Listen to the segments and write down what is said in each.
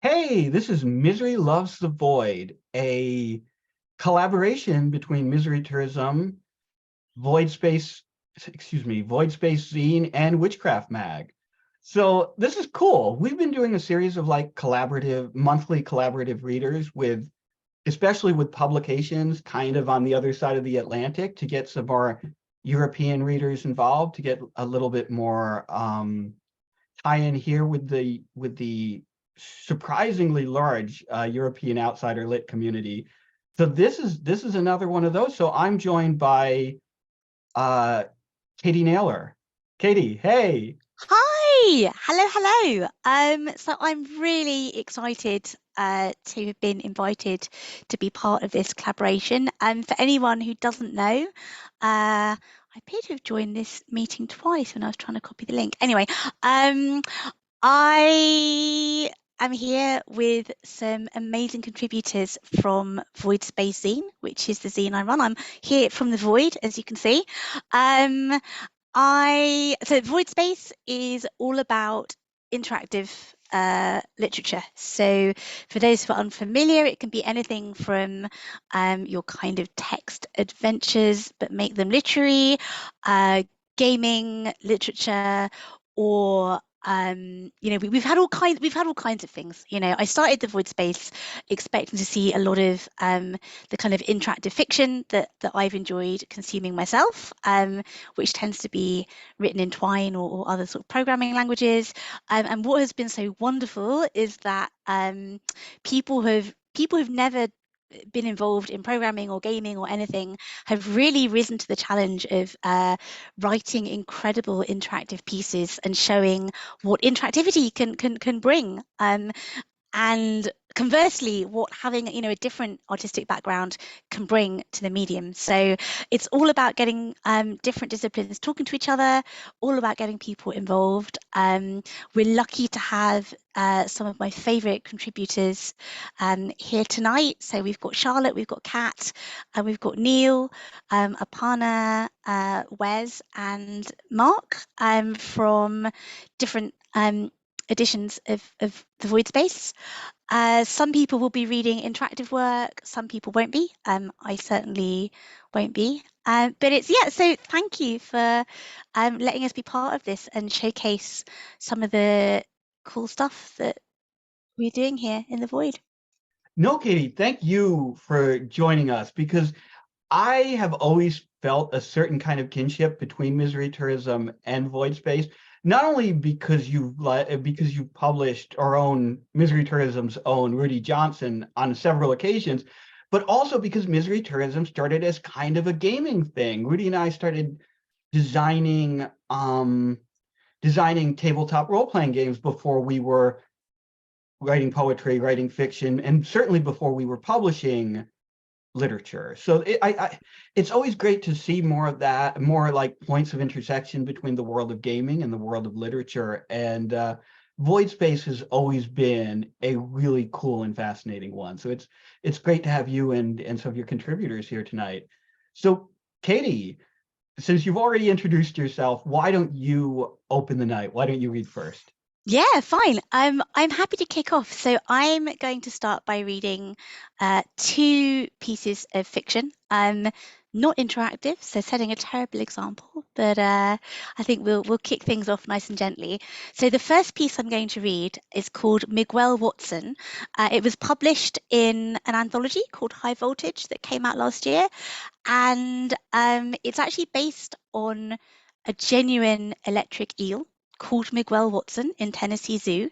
Hey, this is Misery Loves the Void, a collaboration between Misery Tourism, Voidspace, Voidspace Zine, and Witchcraft Mag. So this is cool. We've been doing a series of like monthly collaborative readers with, especially with publications kind of on the other side of the Atlantic to get some more European readers involved, to get a little bit more tie in here with the surprisingly large European outsider lit community. So this is another one of those. So I'm joined by uh, Katie Naylor. Katie, hey. Hi, hello. So I'm really excited to have been invited to be part of this collaboration. For anyone who doesn't know, I appear to have joined this meeting twice when I was trying to copy the link. Anyway, I am here with some amazing contributors from Voidspace Zine, which is the zine I run. I'm here from the void, as you can see. Um, so Voidspace is all about interactive literature. So for those who are unfamiliar, it can be anything from your kind of text adventures, but make them literary, gaming, literature, or we've had all kinds of things. I started the Voidspace expecting to see a lot of the kind of interactive fiction that I've enjoyed consuming myself, which tends to be written in Twine or other sort of programming languages. And what has been so wonderful is that people who've never been involved in programming or gaming or anything have really risen to the challenge of writing incredible interactive pieces and showing what interactivity can bring. And conversely, what having a different artistic background can bring to the medium. So it's all about getting different disciplines talking to each other, all about getting people involved. We're lucky to have some of my favorite contributors here tonight. So we've got Charlotte, we've got Kat, and we've got Neil, Aparna, Wes, and Mark from different editions of the Voidspace. Some people will be reading interactive work, some people won't be. I certainly won't be. So thank you for letting us be part of this and showcase some of the cool stuff that we're doing here in the Void. No, Katie, thank you for joining us because I have always felt a certain kind of kinship between Misery Tourism and Void Space, not only because you published our own Misery Tourism's own Rudy Johnson on several occasions, but also because Misery Tourism started as kind of a gaming thing. Rudy and I started designing designing tabletop role-playing games before we were writing poetry, writing fiction, and certainly before we were publishing literature. So it's always great to see more of that, more like points of intersection between the world of gaming and the world of literature. And Void Space has always been a really cool and fascinating one. So it's great to have you and some of your contributors here tonight. So Katie, since you've already introduced yourself, why don't you open the night? Why don't you read first? Yeah, fine. I'm happy to kick off. So I'm going to start by reading two pieces of fiction. Not interactive, so setting a terrible example, but I think we'll kick things off nice and gently. So the first piece I'm going to read is called Miguel Watson. It was published in an anthology called High Voltage that came out last year, and it's actually based on a genuine electric eel called Miguel Watson in Tennessee Zoo,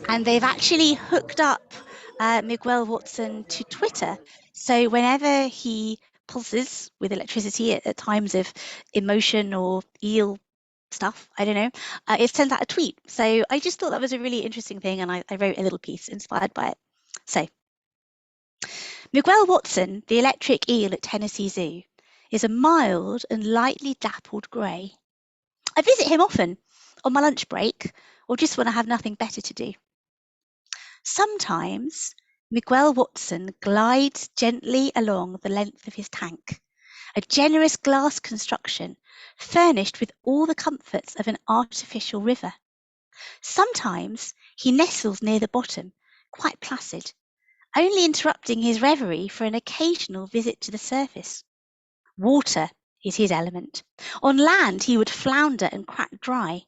and they've actually hooked up Miguel Watson to Twitter. So whenever he pulses with electricity at times of emotion or eel stuff, I don't know, it sends out a tweet. So I just thought that was a really interesting thing, and I wrote a little piece inspired by it. So Miguel Watson, the electric eel at Tennessee Zoo, is a mild and lightly dappled grey. I visit him often on my lunch break or just when I have nothing better to do. Sometimes Miguel Watson glides gently along the length of his tank, a generous glass construction furnished with all the comforts of an artificial river. Sometimes he nestles near the bottom, quite placid, only interrupting his reverie for an occasional visit to the surface. Water is his element. On land, he would flounder and crack dry.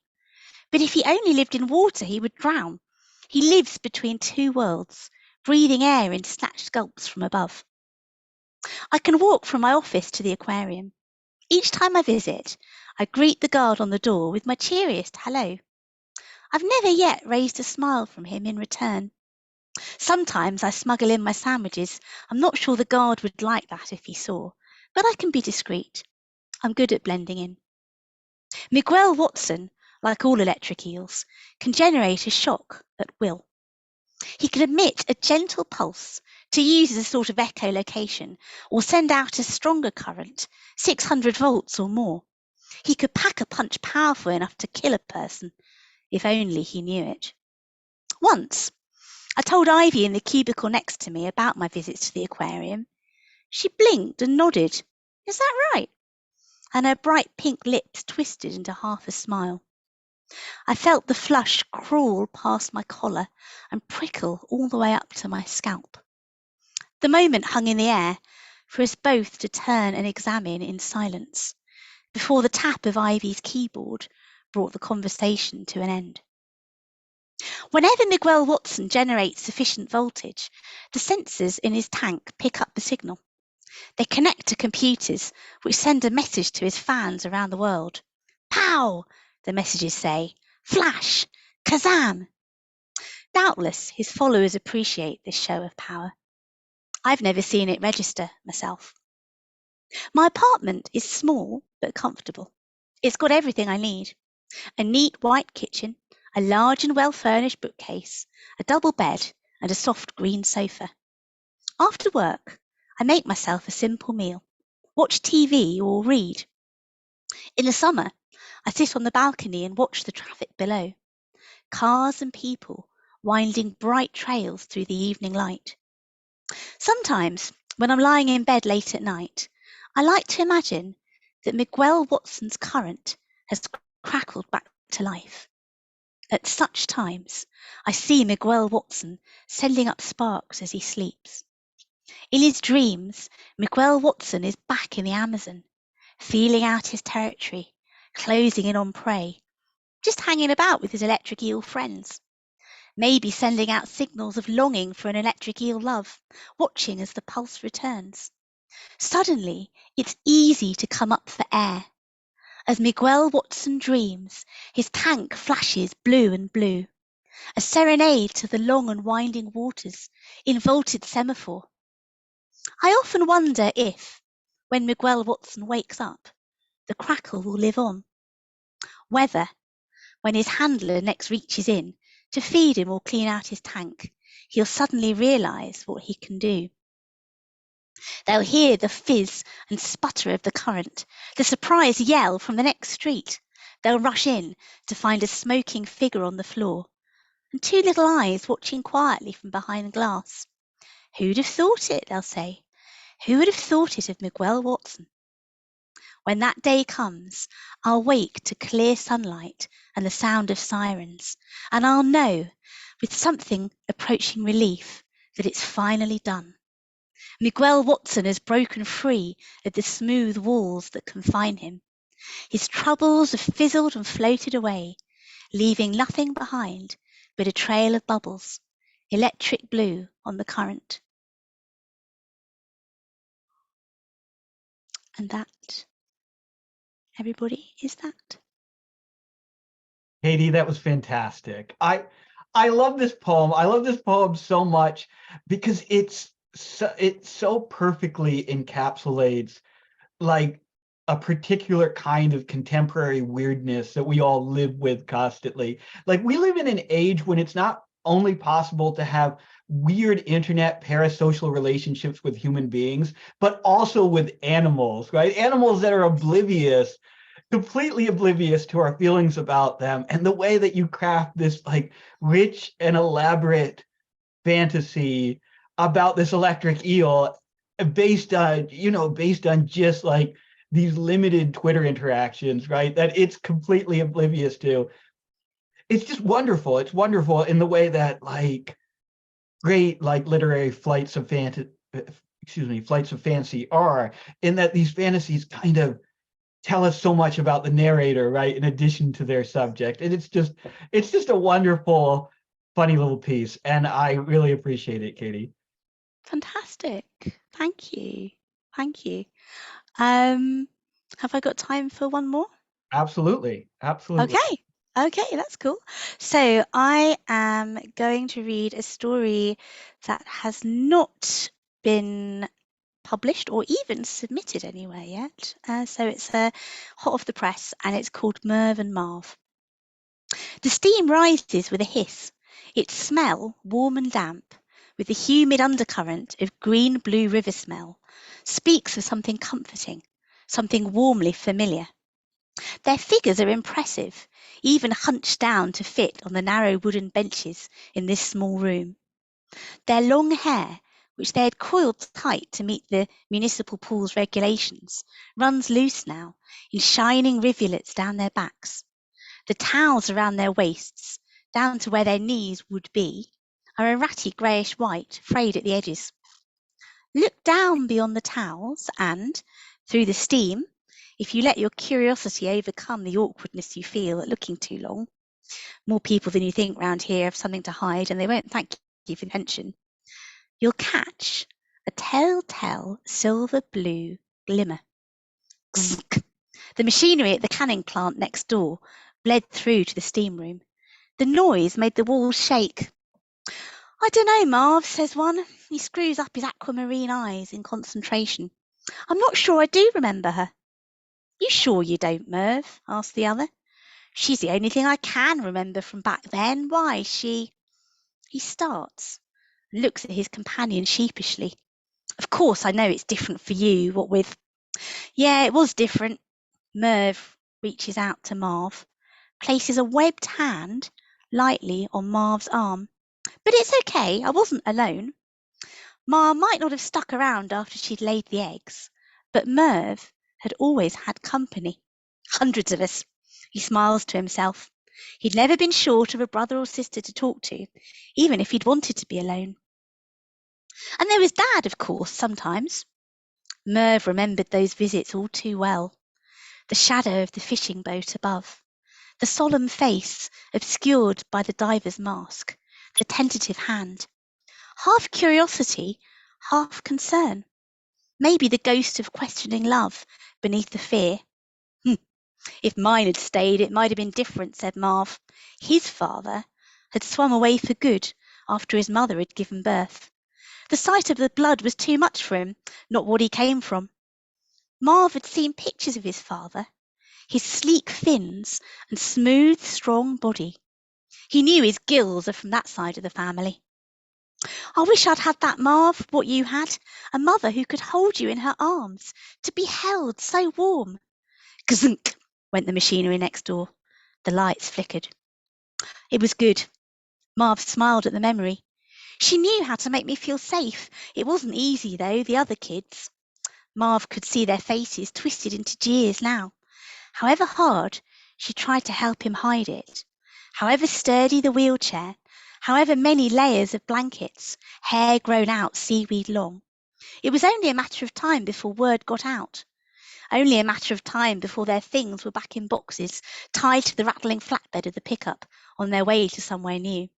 But if he only lived in water, he would drown. He lives between two worlds, breathing air in snatched gulps from above. I can walk from my office to the aquarium. Each time I visit, I greet the guard on the door with my cheeriest hello. I've never yet raised a smile from him in return. Sometimes I smuggle in my sandwiches. I'm not sure the guard would like that if he saw, but I can be discreet. I'm good at blending in. Miguel Watson, like all electric eels, can generate a shock at will. He can emit a gentle pulse to use as a sort of echolocation, or send out a stronger current, 600 volts or more. He could pack a punch powerful enough to kill a person, if only he knew it. Once, I told Ivy in the cubicle next to me about my visits to the aquarium. She blinked and nodded. Is that right? And her bright pink lips twisted into half a smile. I felt the flush crawl past my collar and prickle all the way up to my scalp. The moment hung in the air for us both to turn and examine in silence, before the tap of Ivy's keyboard brought the conversation to an end. Whenever Miguel Watson generates sufficient voltage, the sensors in his tank pick up the signal. They connect to computers, which send a message to his fans around the world. Pow! The messages say. Flash! Kazam! Doubtless his followers appreciate this show of power. I've never seen it register myself. My apartment is small but comfortable. It's got everything I need. A neat white kitchen, a large and well-furnished bookcase, a double bed, and a soft green sofa. After work, I make myself a simple meal, watch TV or read. In the summer, I sit on the balcony and watch the traffic below. Cars and people winding bright trails through the evening light. Sometimes, when I'm lying in bed late at night, I like to imagine that Miguel Watson's current has crackled back to life. At such times, I see Miguel Watson sending up sparks as he sleeps. In his dreams, Miguel Watson is back in the Amazon, feeling out his territory, closing in on prey, just hanging about with his electric eel friends, maybe sending out signals of longing for an electric eel love, watching as the pulse returns. Suddenly, it's easy to come up for air. As Miguel Watson dreams, his tank flashes blue and blue, a serenade to the long and winding waters in vaulted semaphore. I often wonder if, when Miguel Watson wakes up, the crackle will live on. Whether, when his handler next reaches in to feed him or clean out his tank, he'll suddenly realise what he can do. They'll hear the fizz and sputter of the current, the surprise yell from the next street. They'll rush in to find a smoking figure on the floor and two little eyes watching quietly from behind glass. Who'd have thought it, they'll say. Who would have thought it of Miguel Watson? When that day comes, I'll wake to clear sunlight and the sound of sirens, and I'll know, with something approaching relief, that it's finally done. Miguel Watson has broken free of the smooth walls that confine him. His troubles have fizzled and floated away, leaving nothing behind but a trail of bubbles, electric blue on the current. And that, everybody, is that. Katie, that was fantastic. I love this poem. I love this poem so much because it so perfectly encapsulates like a particular kind of contemporary weirdness that we all live with constantly. Like we live in an age when it's not only possible to have weird internet parasocial relationships with human beings, but also with animals, right? Animals that are oblivious, completely oblivious to our feelings about them. And the way that you craft this like rich and elaborate fantasy about this electric eel based on, based on just like these limited Twitter interactions, right? That it's completely oblivious to. It's just wonderful. It's wonderful in the way that like great like literary flights of fancy are, in that these fantasies kind of tell us so much about the narrator, right? In addition to their subject. And it's just a wonderful, funny little piece. And I really appreciate it, Katie. Fantastic. Thank you. Thank you. Have I got time for one more? Absolutely. Absolutely. Okay. Okay, that's cool. So I am going to read a story that has not been published or even submitted anywhere yet. So it's hot off the press and it's called Merv and Marv. The steam rises with a hiss, its smell warm and damp, with the humid undercurrent of green-blue river smell, speaks of something comforting, something warmly familiar. Their figures are impressive, even hunched down to fit on the narrow wooden benches in this small room. Their long hair, which they had coiled tight to meet the municipal pool's regulations, runs loose now in shining rivulets down their backs. The towels around their waists, down to where their knees would be, are a ratty greyish-white, frayed at the edges. Look down beyond the towels and, through the steam, if you let your curiosity overcome the awkwardness you feel at looking too long, more people than you think round here have something to hide and they won't thank you for the attention, you'll catch a telltale silver blue glimmer. Gzk. The machinery at the canning plant next door bled through to the steam room. The noise made the walls shake. I dunno, Marv, says one. He screws up his aquamarine eyes in concentration. I'm not sure I do remember her. You sure you don't, Merv? Asked the other. She's the only thing I can remember from back then. Why, she... He starts, looks at his companion sheepishly. Of course, I know it's different for you, what with... Yeah, it was different. Merv reaches out to Marv, places a webbed hand lightly on Marv's arm. But it's okay, I wasn't alone. Ma might not have stuck around after she'd laid the eggs, but Merv had always had company. Hundreds of us. He smiles to himself. He'd never been short of a brother or sister to talk to, even if he'd wanted to be alone. And there was Dad, of course, sometimes. Merv remembered those visits all too well. The shadow of the fishing boat above, the solemn face obscured by the diver's mask, the tentative hand. Half curiosity, half concern. Maybe the ghost of questioning love beneath the fear. If mine had stayed, it might have been different, said Marv. His father had swum away for good after his mother had given birth. The sight of the blood was too much for him, not what he came from. Marv had seen pictures of his father, his sleek fins and smooth, strong body. He knew his gills are from that side of the family. I wish I'd had that, Marv, what you had, a mother who could hold you in her arms, to be held so warm. Gzunk, went the machinery next door. The lights flickered. It was good. Marv smiled at the memory. She knew how to make me feel safe. It wasn't easy, though, the other kids. Marv could see their faces twisted into jeers now. However hard she tried to help him hide it, however sturdy the wheelchair, however many layers of blankets, hair grown out seaweed long, it was only a matter of time before word got out. Only a matter of time before their things were back in boxes, tied to the rattling flatbed of the pickup on their way to somewhere new.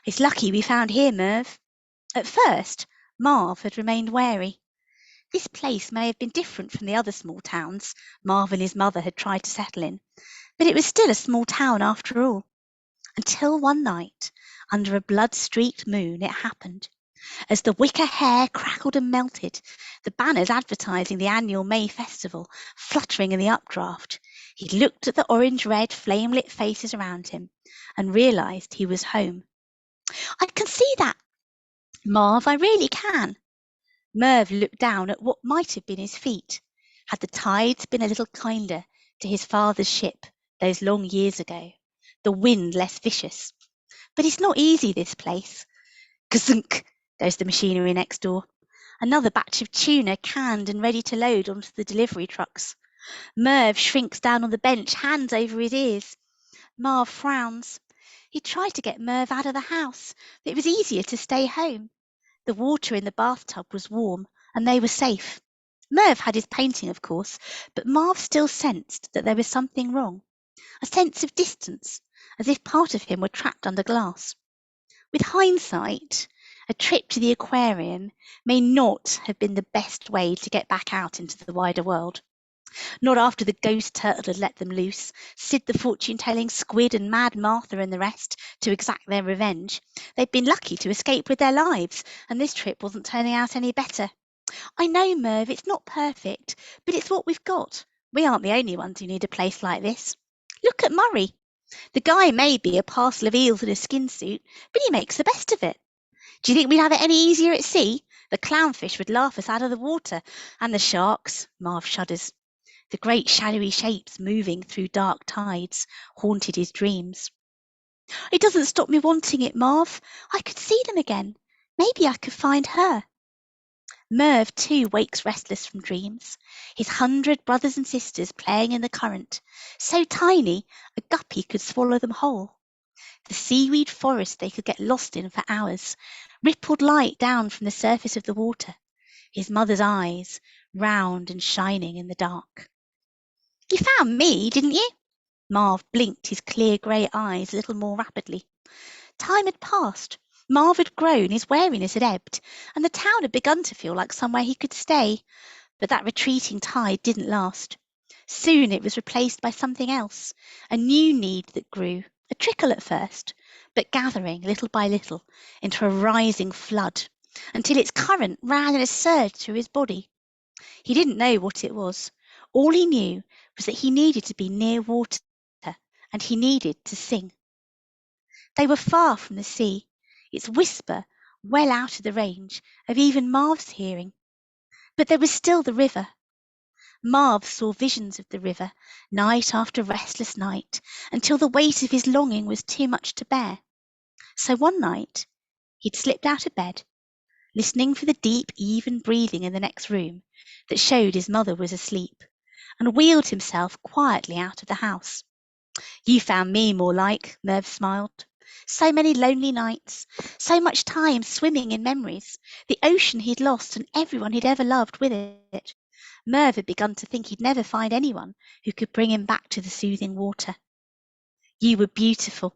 It's lucky we found here, Merv. At first, Marv had remained wary. This place may have been different from the other small towns Marv and his mother had tried to settle in, but it was still a small town after all. Until one night, under a blood-streaked moon, it happened. As the wicker hair crackled and melted, the banners advertising the annual May festival fluttering in the updraft, he looked at the orange-red flame-lit faces around him and realised he was home. I can see that, Marv, I really can. Merv looked down at what might have been his feet, had the tides been a little kinder to his father's ship those long years ago, the wind less vicious. But it's not easy, this place. Gazunk goes the machinery next door. Another batch of tuna canned and ready to load onto the delivery trucks. Merv shrinks down on the bench, hands over his ears. Marv frowns. He tried to get Merv out of the house. It was easier to stay home. The water in the bathtub was warm, and they were safe. Merv had his painting, of course, but Marv still sensed that there was something wrong, a sense of distance, as if part of him were trapped under glass. With hindsight, a trip to the aquarium may not have been the best way to get back out into the wider world. Not after the ghost turtle had let them loose, Sid the fortune-telling squid and Mad Martha and the rest, to exact their revenge. They'd been lucky to escape with their lives, and this trip wasn't turning out any better. I know, Merv, it's not perfect, but it's what we've got. We aren't the only ones who need a place like this. Look at Murray. The guy may be a parcel of eels in a skin suit, but he makes the best of it. Do you think we'd have it any easier at sea? The clownfish would laugh us out of the water, and the sharks. Marv shudders. The great shadowy shapes moving through dark tides haunted his dreams. It doesn't stop me wanting it, Marv. I could see them again. Maybe I could find her. Merv, too, wakes restless from dreams, his 100 brothers and sisters playing in the current, so tiny a guppy could swallow them whole. The seaweed forest they could get lost in for hours, rippled light down from the surface of the water, his mother's eyes round and shining in the dark. You found me, didn't you? Marv blinked his clear grey eyes a little more rapidly. Time had passed. Marv had grown, his wariness had ebbed, and the town had begun to feel like somewhere he could stay. But that retreating tide didn't last. Soon it was replaced by something else, a new need that grew, a trickle at first, but gathering little by little into a rising flood, until its current ran in a surge through his body. He didn't know what it was. All he knew was that he needed to be near water, and he needed to sing. They were far from the sea, its whisper well out of the range of even Marv's hearing. But there was still the river. Marv saw visions of the river, night after restless night, until the weight of his longing was too much to bear. So one night he'd slipped out of bed, listening for the deep, even breathing in the next room that showed his mother was asleep, and wheeled himself quietly out of the house. You found me, more like, Merv smiled. So many lonely nights, so much time swimming in memories, the ocean he'd lost and everyone he'd ever loved with it. Merv had begun to think he'd never find anyone who could bring him back to the soothing water. You were beautiful.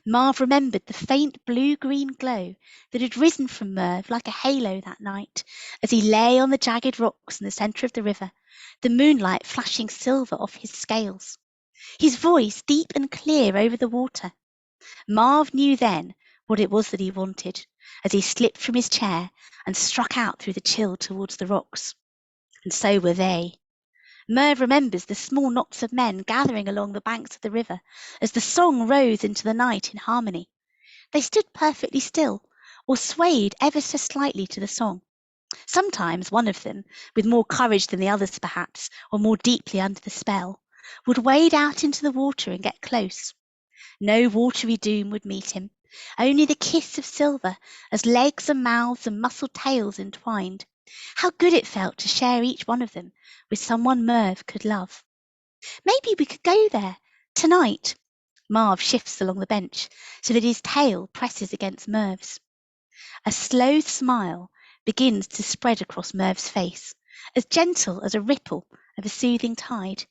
Marv remembered the faint blue-green glow that had risen from Merv like a halo that night as he lay on the jagged rocks in the centre of the river, the moonlight flashing silver off his scales. His voice deep and clear over the water. Marv knew then what it was that he wanted as he slipped from his chair and struck out through the chill towards the rocks. And so were they. Merv remembers the small knots of men gathering along the banks of the river as the song rose into the night in harmony. They stood perfectly still, or swayed ever so slightly to the song. Sometimes one of them, with more courage than the others perhaps, or more deeply under the spell, would wade out into the water and get close. No watery doom would meet him, only the kiss of silver as legs and mouths and muscled tails entwined. How good it felt to share each one of them with someone Merv could love. Maybe we could go there, tonight. Marv shifts along the bench so that his tail presses against Merv's. A slow smile begins to spread across Merv's face, as gentle as a ripple of a soothing tide.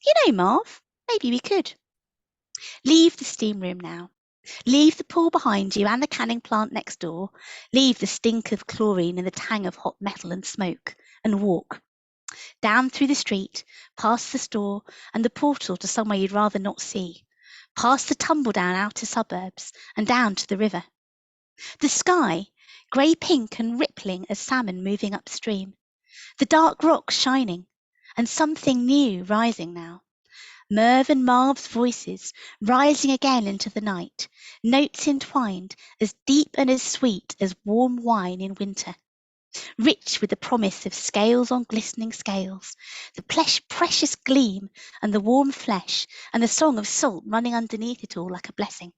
You know, Marv, maybe we could. Leave the steam room now. Leave the pool behind you and the canning plant next door. Leave the stink of chlorine and the tang of hot metal and smoke, and walk. Down through the street, past the store and the portal to somewhere you'd rather not see. Past the tumble-down outer suburbs and down to the river. The sky, grey-pink and rippling as salmon moving upstream. The dark rocks shining, and something new rising now. Merv and Marv's voices rising again into the night, notes entwined as deep and as sweet as warm wine in winter, rich with the promise of scales on glistening scales, the precious gleam and the warm flesh and the song of salt running underneath it all like a blessing,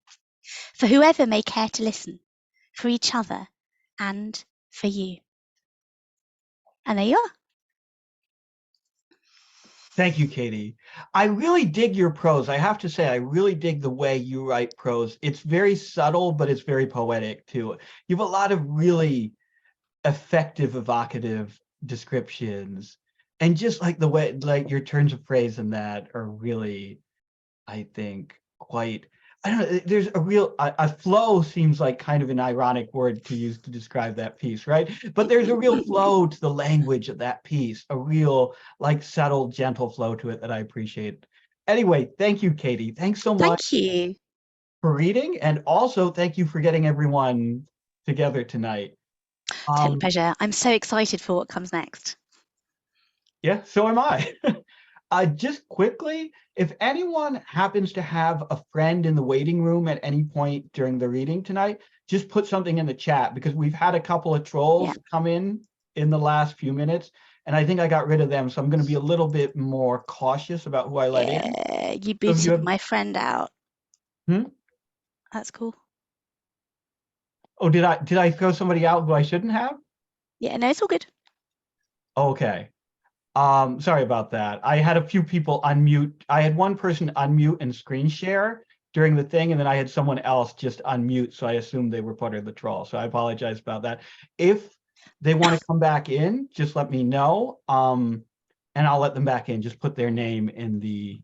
for whoever may care to listen, for each other and for you. And there you are. Thank you, Katie. I really dig your prose. I have to say, I really dig the way you write prose. It's very subtle, but it's very poetic too. You have a lot of really effective, evocative descriptions. And just like the way, like your turns of phrase in that are really, I think, quite, I don't know, there's a flow seems like kind of an ironic word to use to describe that piece, right? But there's a real flow to the language of that piece, a real like subtle, gentle flow to it that I appreciate. Anyway, thank you, Katie. Thanks so much Thank you. for reading. And also thank you for getting everyone together tonight. Total Um, pleasure. I'm so excited for what comes next. yeah, so am I. Just quickly, if anyone happens to have a friend in the waiting room at any point during the reading tonight, just put something in the chat because we've had a couple of Yeah. trolls come in the last few minutes, and I think I got rid of them, so I'm going to be a little bit more cautious about who I let in. Yeah, you So if you booted have, my friend out. hmm? That's cool. Oh, did I throw somebody out who I shouldn't have? Yeah, no, it's all good. Okay. Sorry about that. I had a few people unmute. I had one person unmute and screen share during the thing, and then I had someone else just unmute, so I assumed they were part of the troll. So I apologize about that. If they want to come back in, just let me know. And I'll let them back in. Just put their name in the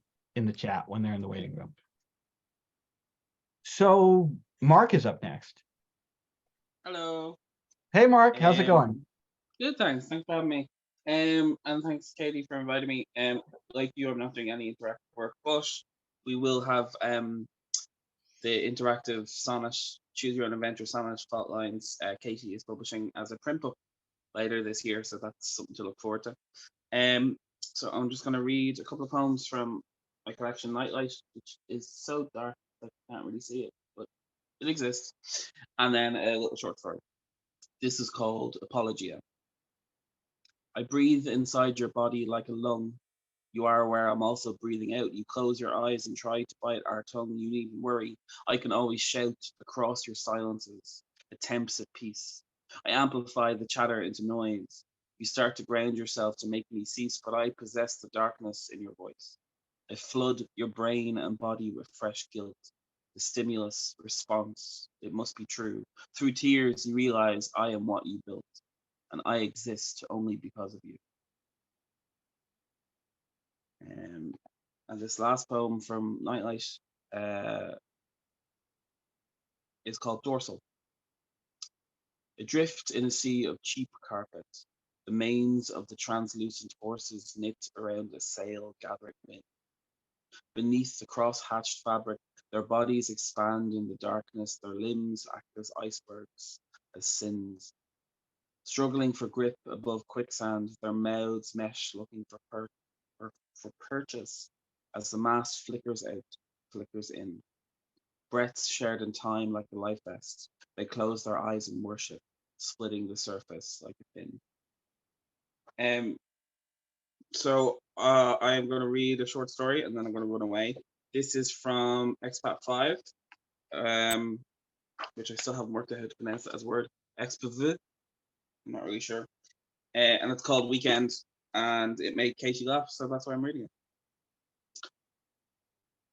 chat when they're in the waiting room. So Mark is up next. Hello. Hey Mark, how's it going? Good, thanks. Thanks for having me. And thanks Katie for inviting me. Like you, I'm not doing any interactive work, but we will have the interactive sonnet, Choose Your Own Adventure sonnet fault lines. Katie is publishing as a print book later this year, so that's something to look forward to. So I'm just going to read a couple of poems from my collection Nightlight, which is so dark that you can't really see it, but it exists, and then a little short story. This is called Apologia. I breathe inside your body like a lung. You are aware I'm also breathing out. You close your eyes and try to bite our tongue. You needn't worry. I can always shout across your silences, attempts at peace. I amplify the chatter into noise. You start to ground yourself to make me cease, but I possess the darkness in your voice. I flood your brain and body with fresh guilt. The stimulus response. It must be true. Through tears, you realize I am what you built, and I exist only because of you. And this last poem from Nightlight is called Dorsal. Adrift in a sea of cheap carpet, the manes of the translucent horses knit around a sail gathering wind. Beneath the cross-hatched fabric, their bodies expand in the darkness, their limbs act as icebergs, as sins. Struggling for grip above quicksand, their mouths mesh looking for purchase as the mast flickers out, flickers in. Breaths shared in time like a life vest. They close their eyes in worship, splitting the surface like a fin. So I am going to read a short story and then I'm going to run away. This is from Expat 5, which I still haven't worked out how to pronounce it as a word. Expat, I'm not really sure. And it's called Weekend, and it made Katie laugh, so that's why I'm reading it.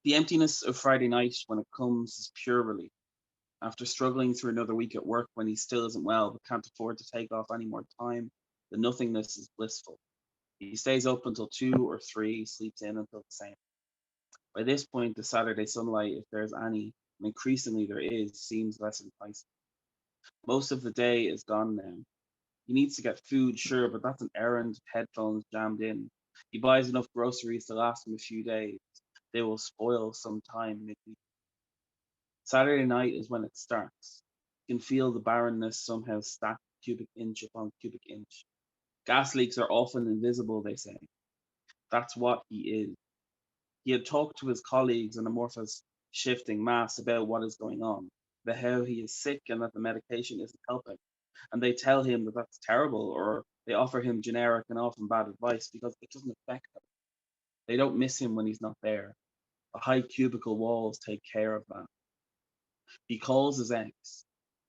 The emptiness of Friday night when it comes is pure relief. After struggling through another week at work when he still isn't well but can't afford to take off any more time, the nothingness is blissful. He stays up until 2 or 3, sleeps in until the same. By this point, the Saturday sunlight, if there's any, and increasingly there is, seems less enticing. Most of the day is gone now. He needs to get food, sure, but that's an errand, headphones jammed in. He buys enough groceries to last him a few days. They will spoil sometime midweek. Saturday night is when it starts. You can feel the barrenness somehow stacked cubic inch upon cubic inch. Gas leaks are often invisible, they say. That's what he is. He had talked to his colleagues in amorphous, shifting mass about what is going on, about how he is sick and that the medication isn't helping. And they tell him that that's terrible, or they offer him generic and often bad advice because it doesn't affect him. They don't miss him when he's not there. The high cubicle walls take care of that. He calls his ex.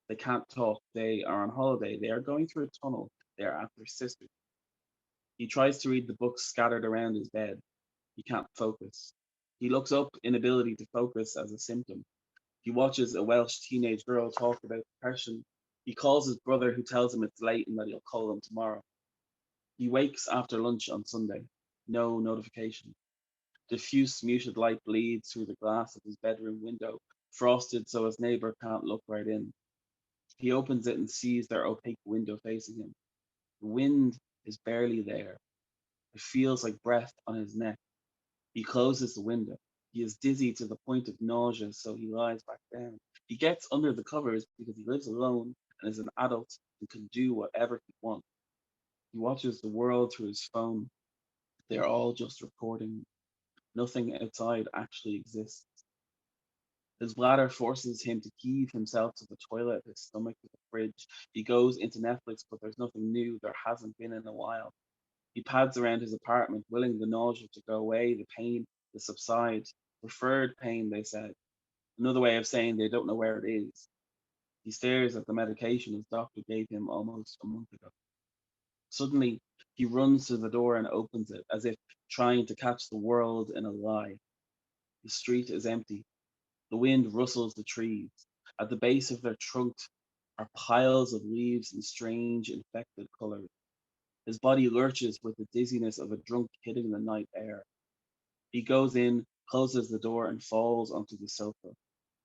They can't talk. They are on holiday. They are going through a tunnel. They are at their sister's. He tries to read the books scattered around his bed. He can't focus. He looks up inability to focus as a symptom. He watches a Welsh teenage girl talk about depression. He calls his brother, who tells him it's late and that he'll call him tomorrow. He wakes after lunch on Sunday. No notification. Diffuse muted light bleeds through the glass of his bedroom window, frosted so his neighbor can't look right in. He opens it and sees their opaque window facing him. The wind is barely there. It feels like breath on his neck. He closes the window. He is dizzy to the point of nausea, so he lies back down. He gets under the covers because he lives alone and is an adult and can do whatever he wants. He watches the world through his phone. They are all just recording. Nothing outside actually exists. His bladder forces him to heave himself to the toilet, his stomach to the fridge. He goes into Netflix, but there's nothing new. There hasn't been in a while. He pads around his apartment, willing the nausea to go away, the pain to subside. Preferred pain, they said. Another way of saying they don't know where it is. He stares at the medication his doctor gave him almost a month ago. Suddenly, he runs to the door and opens it, as if trying to catch the world in a lie. The street is empty. The wind rustles the trees. At the base of their trunks are piles of leaves in strange, infected colors. His body lurches with the dizziness of a drunk hitting the night air. He goes in, closes the door, and falls onto the sofa.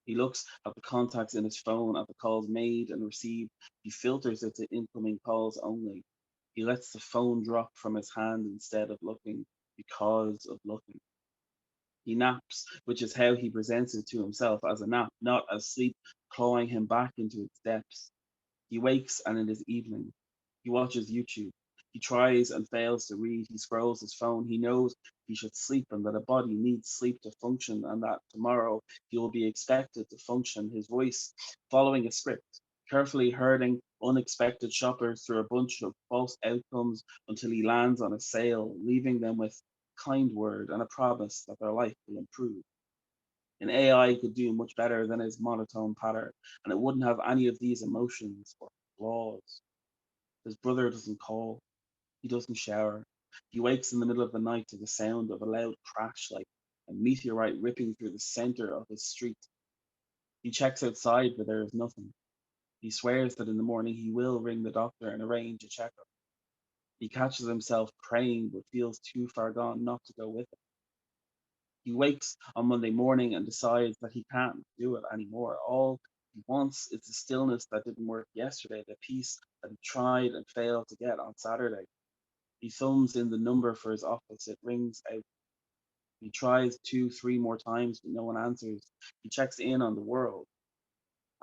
He looks at the contacts in his phone, at the calls made and received. He filters it to incoming calls only. He lets the phone drop from his hand instead of looking because of looking. He naps, which is how he presents it to himself, as a nap, not as sleep clawing him back into its depths. He wakes and it is evening. He watches YouTube. He tries and fails to read. He scrolls his phone. He knows he should sleep and that a body needs sleep to function and that tomorrow he will be expected to function. His voice following a script, carefully herding unexpected shoppers through a bunch of false outcomes until he lands on a sale, leaving them with a kind word and a promise that their life will improve. An AI could do much better than his monotone patter, and it wouldn't have any of these emotions or flaws. His brother doesn't call, he doesn't shower. He wakes in the middle of the night to the sound of a loud crash like a meteorite ripping through the center of his street. He checks outside, but there is nothing. He swears that in the morning he will ring the doctor and arrange a checkup. He catches himself praying, but feels too far gone not to go with it. He wakes on Monday morning and decides that he can't do it anymore. All he wants is the stillness that didn't work yesterday, the peace that he tried and failed to get on Saturday. He thumbs in the number for his office. It rings out. He tries two, three more times, but no one answers. He checks in on the world.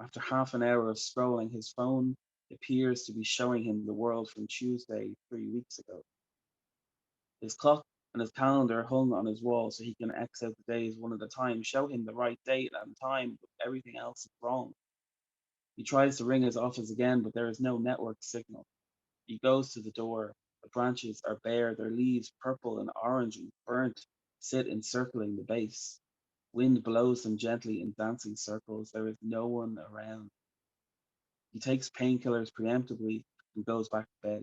After half an hour of scrolling, his phone appears to be showing him the world from Tuesday 3 weeks ago. His clock and his calendar hung on his wall so he can X out the days one at a time, show him the right date and time, but everything else is wrong. He tries to ring his office again, but there is no network signal. He goes to the door. The branches are bare, their leaves purple and orange and burnt sit encircling the base. Wind blows them gently in dancing circles. There is no one around. He takes painkillers preemptively and goes back to bed.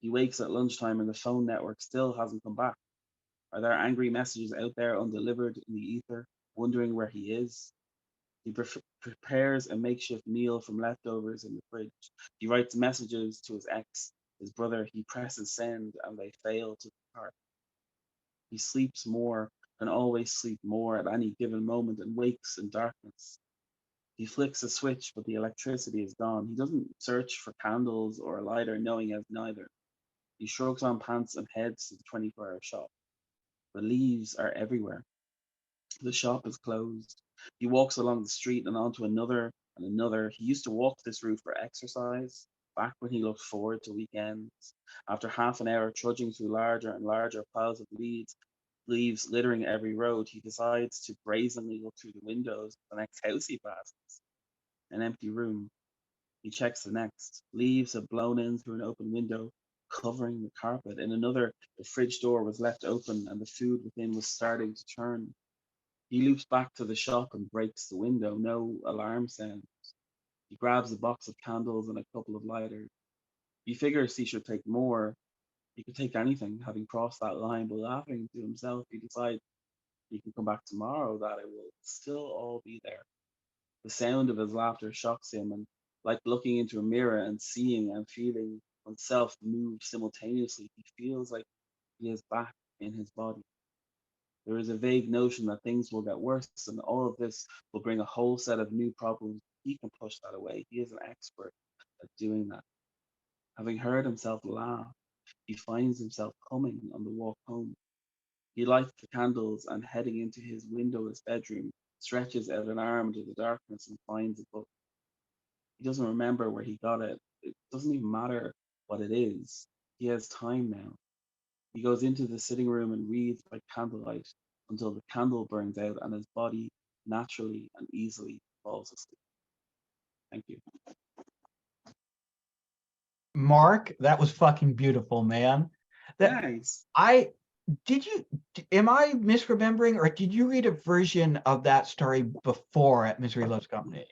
He wakes at lunchtime and the phone network still hasn't come back. Are there angry messages out there undelivered in the ether, wondering where he is? He prepares a makeshift meal from leftovers in the fridge. He writes messages to his ex, his brother. He presses send and they fail to depart. He sleeps more, can always sleep more at any given moment and wakes in darkness. He flicks a switch, but the electricity is gone. He doesn't search for candles or a lighter, knowing he has neither. He shrugs on pants and heads to the 24-hour shop. The leaves are everywhere. The shop is closed. He walks along the street and onto another and another. He used to walk this route for exercise, back when he looked forward to weekends. After half an hour trudging through larger and larger piles of leaves littering every road, he decides to brazenly look through the windows of the next house he passes. An empty room. He checks the next. Leaves have blown in through an open window, covering the carpet. In another, the fridge door was left open and the food within was starting to turn. He loops back to the shop and breaks the window. No alarm sounds. He grabs a box of candles and a couple of lighters. He figures he should take more, He could take anything, having crossed that line, but laughing to himself, he decides he can come back tomorrow, that it will still all be there. The sound of his laughter shocks him, and like looking into a mirror and seeing and feeling oneself move simultaneously, he feels like he is back in his body. There is a vague notion that things will get worse, and all of this will bring a whole set of new problems. He can push that away. He is an expert at doing that. Having heard himself laugh, he finds himself humming on the walk home. He lights the candles and, heading into his windowless bedroom, stretches out an arm into the darkness and finds a book. He doesn't remember where he got it. It doesn't even matter what it is. He has time now. He goes into the sitting room and reads by candlelight until the candle burns out and his body naturally and easily falls asleep. Thank you. Mark, that was fucking beautiful, man. That Nice. am I misremembering, or did you read a version of that story before at Misery Loves Company?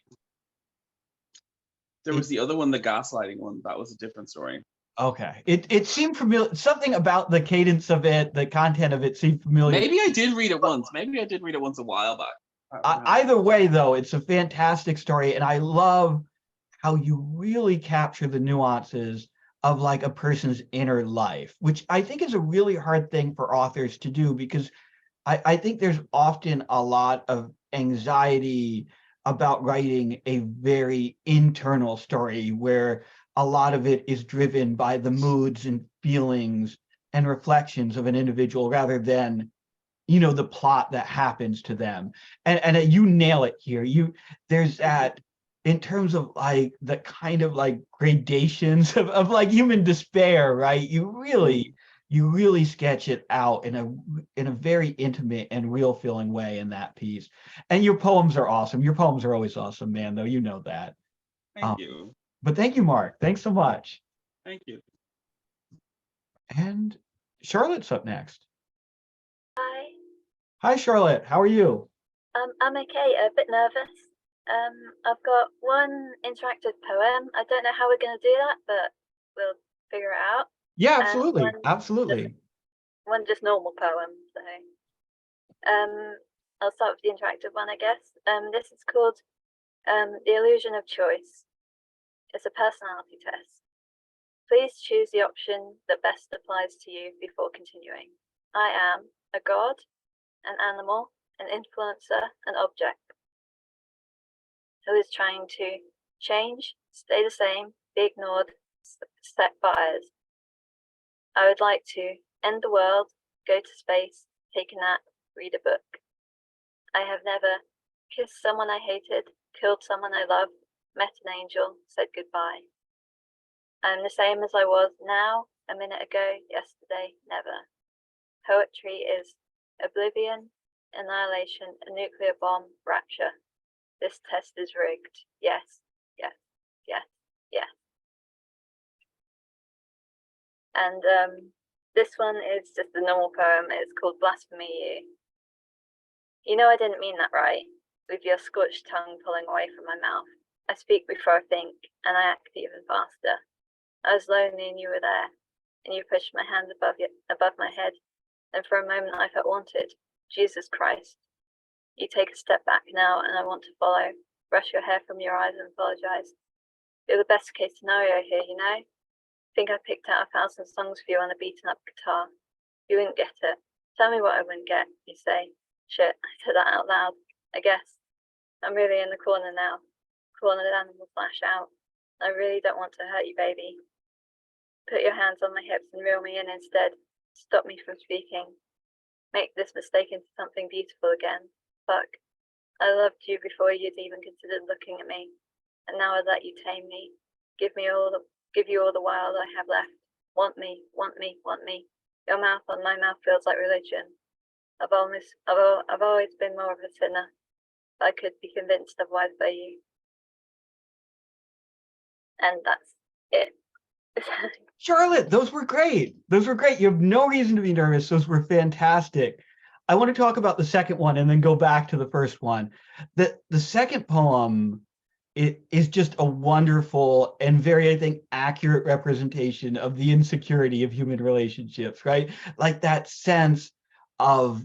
There was the other one, the gaslighting one. That was a different story. Okay. It seemed familiar. Something about the cadence of it, the content of it seemed familiar. Maybe I did read it once. Maybe I did read it once a while back. Either way, though, it's a fantastic story, and I love how you really capture the nuances of like a person's inner life, which I think is a really hard thing for authors to do, because I think there's often a lot of anxiety about writing a very internal story where a lot of it is driven by the moods and feelings and reflections of an individual rather than, you know, the plot that happens to them. And you nail it here. There's that, in terms of like the kind of like gradations of like human despair, right? You really sketch it out in a very intimate and real feeling way in that piece. And your poems are awesome. Your poems are always awesome, man, though, you know that. Thank you. But thank you, Mark. Thanks so much. Thank you. And Charlotte's up next. Hi. Hi, Charlotte. How are you? I'm okay, a bit nervous. I've got one interactive poem. I don't know how we're going to do that, but we'll figure it out. Yeah, absolutely. One Absolutely. just normal poem. So, I'll start with the interactive one, I guess. This is called The Illusion of Choice. It's a personality test. Please choose the option that best applies to you before continuing. I am a god, an animal, an influencer, an object who is trying to change, stay the same, be ignored, set fires. I would like to end the world, go to space, take a nap, read a book. I have never kissed someone I hated, killed someone I loved, met an angel, said goodbye. I am the same as I was now, a minute ago, yesterday, never. Poetry is oblivion, annihilation, a nuclear bomb, rapture. This test is rigged. Yes, yes, yes, yes. And this one is just a normal poem. It's called Blasphemy You. You know I didn't mean that, right? With your scorched tongue pulling away from my mouth. I speak before I think, and I act even faster. I was lonely and you were there, and you pushed my hand above my head, and for a moment I felt wanted. Jesus Christ. You take a step back now, and I want to follow. Brush your hair from your eyes and apologize. You're the best case scenario here, you know? Think I picked out 1,000 songs for you on a beaten up guitar. You wouldn't get it. Tell me what I wouldn't get, you say. Shit, I said that out loud. I guess. I'm really in the corner now. Cornered animal flash out. I really don't want to hurt you, baby. Put your hands on my hips and reel me in instead. Stop me from speaking. Make this mistake into something beautiful again. Fuck. I loved you before you'd even considered looking at me. And now I'd let you tame me. Give you all the wild I have left. Want me, want me, want me. Your mouth on my mouth feels like religion. I've always been more of a sinner. I could be convinced otherwise by you. And that's it. Charlotte, those were great. Those were great. You have no reason to be nervous. Those were fantastic. I want to talk about the second one and then go back to the first one. The second poem it is just a wonderful and very, I think, accurate representation of the insecurity of human relationships, right? Like that sense of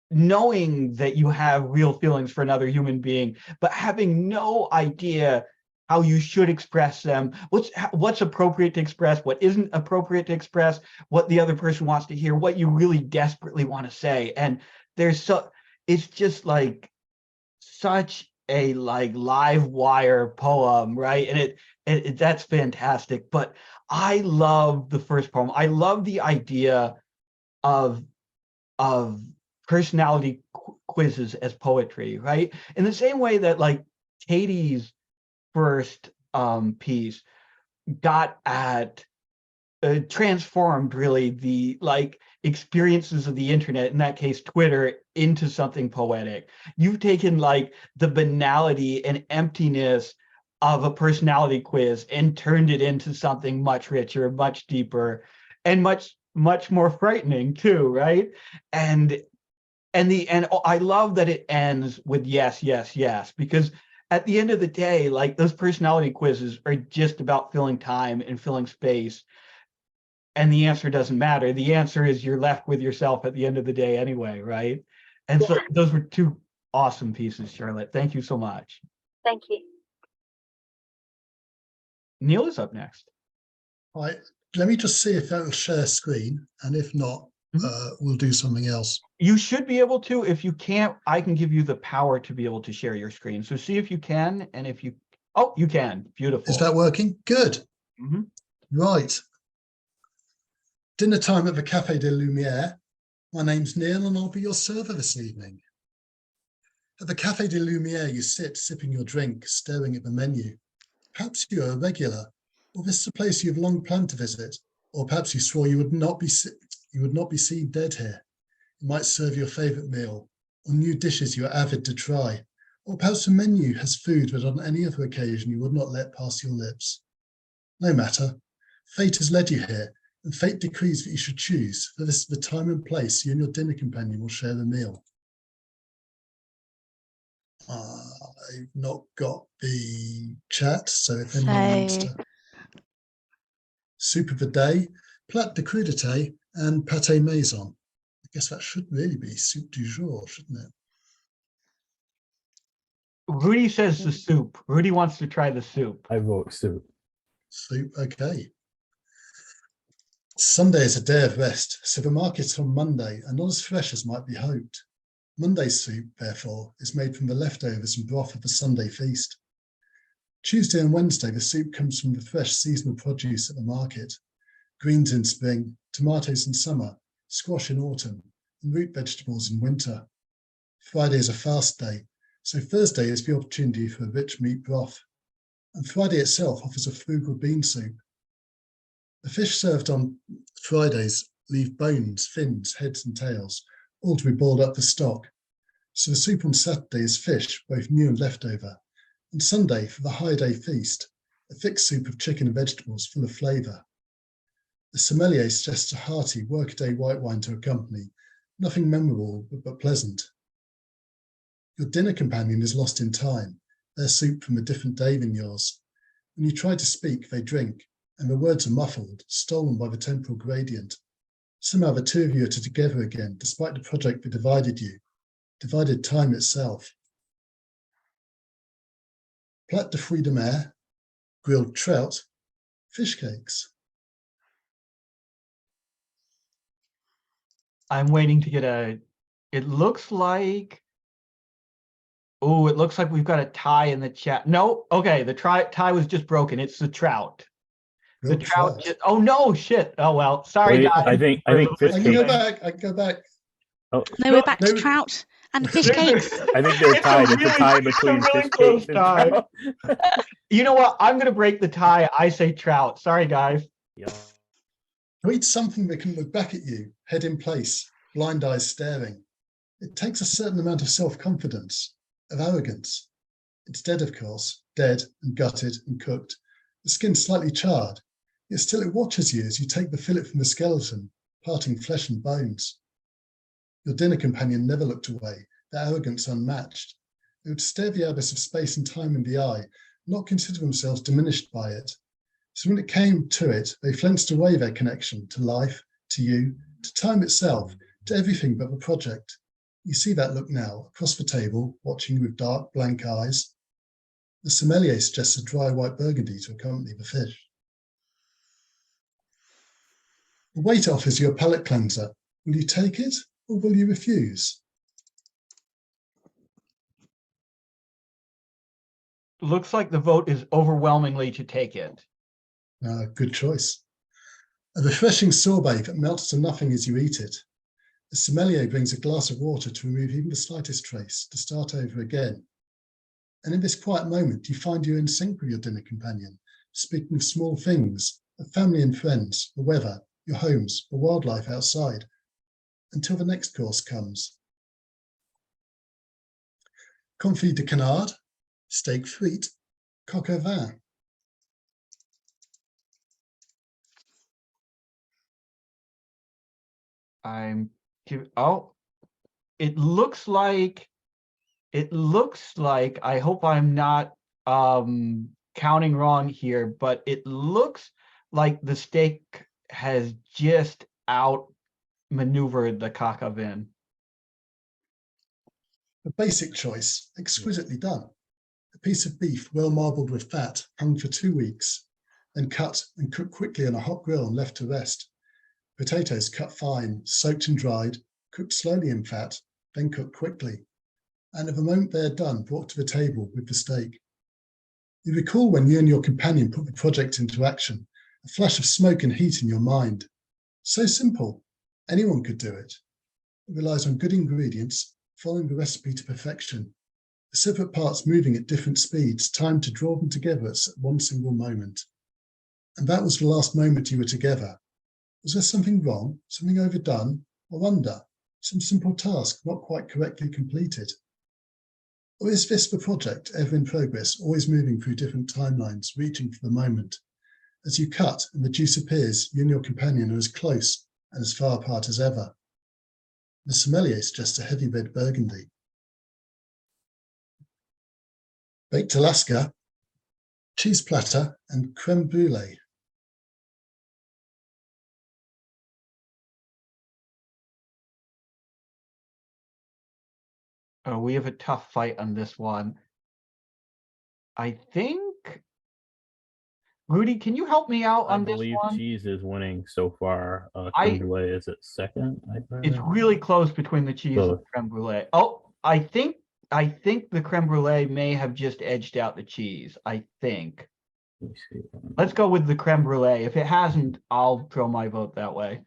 knowing that you have real feelings for another human being, but having no idea how you should express them, what's appropriate to express, what isn't appropriate to express, what the other person wants to hear, what you really desperately want to say. And it's just like such a like live wire poem, right? And that's fantastic. But I love the first poem. I love the idea of personality quizzes as poetry, right? In the same way that like Katie's first piece got at transformed really the like experiences of the internet, in that case Twitter, into something poetic. You've taken like the banality and emptiness of a personality quiz and turned it into something much richer, much deeper, and much more frightening too, right? And I love that it ends with yes, yes, yes, because at the end of the day, like those personality quizzes are just about filling time and filling space. And the answer doesn't matter. The answer is you're left with yourself at the end of the day anyway, right? And so those were two awesome pieces, Charlotte. Thank you so much. Thank you. Neil is up next. All right, let me just see if that'll share screen, and if not, we'll do something else. You should be able to. If you can't, I can give you the power to be able to share your screen. So see if you can, and if you, oh, you can. Beautiful. Is that working? Good. Mm-hmm. Right. Dinner time at the Café des Lumières. My name's Neil, and I'll be your server this evening. At the Café des Lumières, you sit sipping your drink, staring at the menu. Perhaps you're a regular, or this is a place you've long planned to visit, or perhaps you swore you would not be seen dead here. It might serve your favourite meal, or new dishes you are avid to try, or perhaps the menu has food that on any other occasion you would not let pass your lips. No matter, fate has led you here, and fate decrees that you should choose, for this is the time and place you and your dinner companion will share the meal. I've not got the chat, so if anyone wants to... Soup of the day, plat de crudité, and pâté maison. I guess that should really be soup du jour, shouldn't it? Rudy says the soup. Rudy wants to try the soup. I vote soup. Soup, okay. Sunday is a day of rest, so the markets on Monday are not as fresh as might be hoped. Monday's soup, therefore, is made from the leftovers and broth of the Sunday feast. Tuesday and Wednesday, the soup comes from the fresh seasonal produce at the market. Greens in spring, tomatoes in summer, squash in autumn, and root vegetables in winter. Friday is a fast day, so Thursday is the opportunity for a rich meat broth. And Friday itself offers a frugal bean soup. The fish served on Fridays leave bones, fins, heads and tails, all to be boiled up for stock. So the soup on Saturday is fish, both new and leftover. And Sunday, for the high day feast, a thick soup of chicken and vegetables full of flavour. The sommelier suggests a hearty workaday white wine to accompany, nothing memorable but pleasant. Your dinner companion is lost in time, their soup from a different day than yours. When you try to speak, they drink, and the words are muffled, stolen by the temporal gradient. Somehow the two of you are together again, despite the project that divided you, divided time itself. Plat de fruits de mer, grilled trout, fish cakes. I'm waiting to get it looks like, oh, it looks like we've got a tie in the chat. No, okay, the tie was just broken. It's the trout. The trout. Oh no, shit. Oh well, sorry Wait, guys. I think fish I can cake. go back. I can go back. Oh, No, we're back to trout and fish cakes. I think they're tied. It's a tie between really fish close cakes and tie. trout. You know what? I'm gonna break the tie. I say trout. Sorry guys. Yeah. To eat something that can look back at you, head in place, blind eyes staring. It takes a certain amount of self-confidence, of arrogance. It's dead, of course, dead and gutted and cooked, the skin slightly charred, yet still it watches you as you take the fillet from the skeleton, parting flesh and bones. Your dinner companion never looked away, their arrogance unmatched. They would stare the abyss of space and time in the eye, not consider themselves diminished by it. So when it came to it, they flensed away their connection to life, to you, to time itself, to everything but the project. You see that look now, across the table, watching you with dark, blank eyes. The sommelier suggests a dry white burgundy to accompany the fish. The waiter offers you a palate cleanser. Will you take it or will you refuse? Looks like the vote is overwhelmingly to take it. Good choice. A refreshing sorbet that melts to nothing as you eat it. The sommelier brings a glass of water to remove even the slightest trace, to start over again. And in this quiet moment, you find you're in sync with your dinner companion, speaking of small things, of family and friends, the weather, your homes, the wildlife outside, until the next course comes. Confit de canard, steak frite, coq au vin. It looks like, I hope I'm not counting wrong here, but it looks like the steak has just outmaneuvered the coq au vin. A basic choice, exquisitely done. A piece of beef well marbled with fat, hung for 2 weeks, then cut and cooked quickly on a hot grill and left to rest. Potatoes cut fine, soaked and dried, cooked slowly in fat, then cooked quickly, and at the moment they are done, brought to the table with the steak. You recall when you and your companion put the project into action, a flash of smoke and heat in your mind. So simple, anyone could do it. It relies on good ingredients, following the recipe to perfection, the separate parts moving at different speeds, timed to draw them together at one single moment. And that was the last moment you were together. Was there something wrong, something overdone or under, some simple task not quite correctly completed? Or is this the project, ever in progress, always moving through different timelines, reaching for the moment? As you cut and the juice appears, you and your companion are as close and as far apart as ever. The sommelier suggests a heavy red burgundy. Baked Alaska, cheese platter and creme brulee. Oh, we have a tough fight on this one. I think, Rudy, can you help me out I on this believe one? cheese is winning so far. Creme brulee is at second. It's really close between the cheese and the creme brulee. Oh, I think the creme brulee may have just edged out the cheese. I think. Let me see. Let's go with the creme brulee. If it hasn't, I'll throw my vote that way.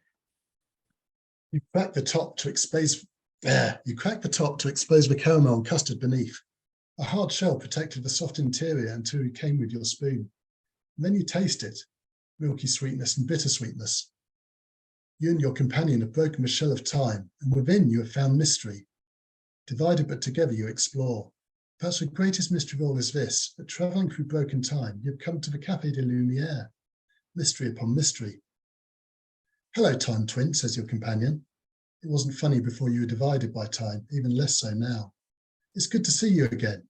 You crack the top to expose the caramel and custard beneath. A hard shell protected the soft interior until you came with your spoon. And then you taste it, milky sweetness and bittersweetness. You and your companion have broken the shell of time, and within you have found mystery. Divided but together you explore. Perhaps the greatest mystery of all is this, that travelling through broken time, you've come to the Café de Lumière. Mystery upon mystery. Hello, time twin, says your companion. It wasn't funny before you were divided by time, even less so now. It's good to see you again.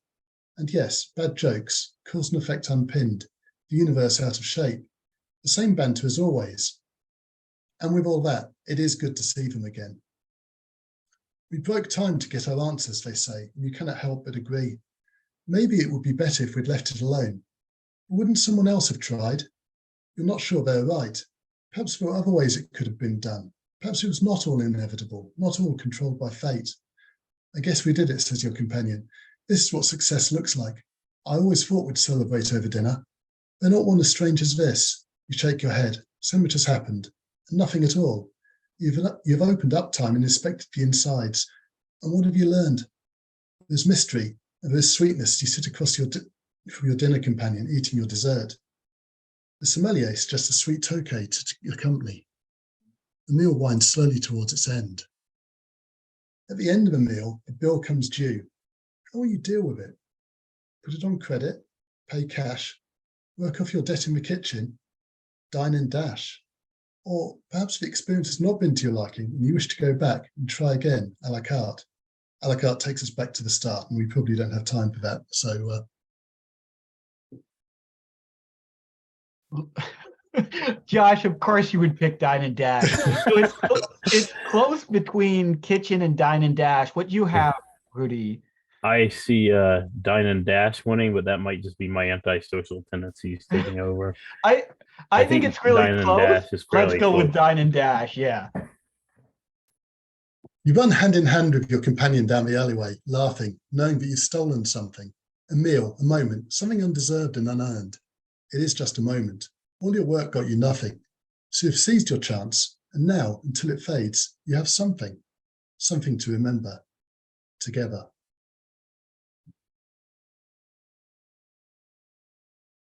And yes, bad jokes, cause and effect unpinned, the universe out of shape, the same banter as always. And with all that, it is good to see them again. We broke time to get our answers, they say, and you cannot help but agree. Maybe it would be better if we'd left it alone. But wouldn't someone else have tried? You're not sure they're right. Perhaps there were other ways it could have been done. Perhaps it was not all inevitable, not all controlled by fate. I guess we did it, says your companion. This is what success looks like. I always thought we'd celebrate over dinner. They're not one as strange as this. You shake your head. So much has happened, and nothing at all. You've opened up time and inspected the insides. And what have you learned? There's mystery, and there's sweetness. You sit across from your dinner companion, eating your dessert. The sommelier suggests a sweet tokay to accompany. The meal winds slowly towards its end. At the end of the meal, the bill comes due. How will you deal with it? Put it on credit, pay cash, work off your debt in the kitchen, dine and dash. Or perhaps the experience has not been to your liking and you wish to go back and try again, a la carte. a la carte takes us back to the start, and we probably don't have time for that. So Josh, of course you would pick Dine and Dash. So it's close between Kitchen and Dine and Dash. What do you have, Rudy? I see Dine and Dash winning, but that might just be my antisocial tendencies taking over. I think it's really Dine and close. Dash is Let's fairly go close. with Dine and Dash. Yeah. you run hand in hand with your companion down the alleyway, laughing, knowing that you've stolen something. A meal, a moment, something undeserved and unearned. It is just a moment. All your work got you nothing. So you've seized your chance, and now, until it fades, you have something to remember together.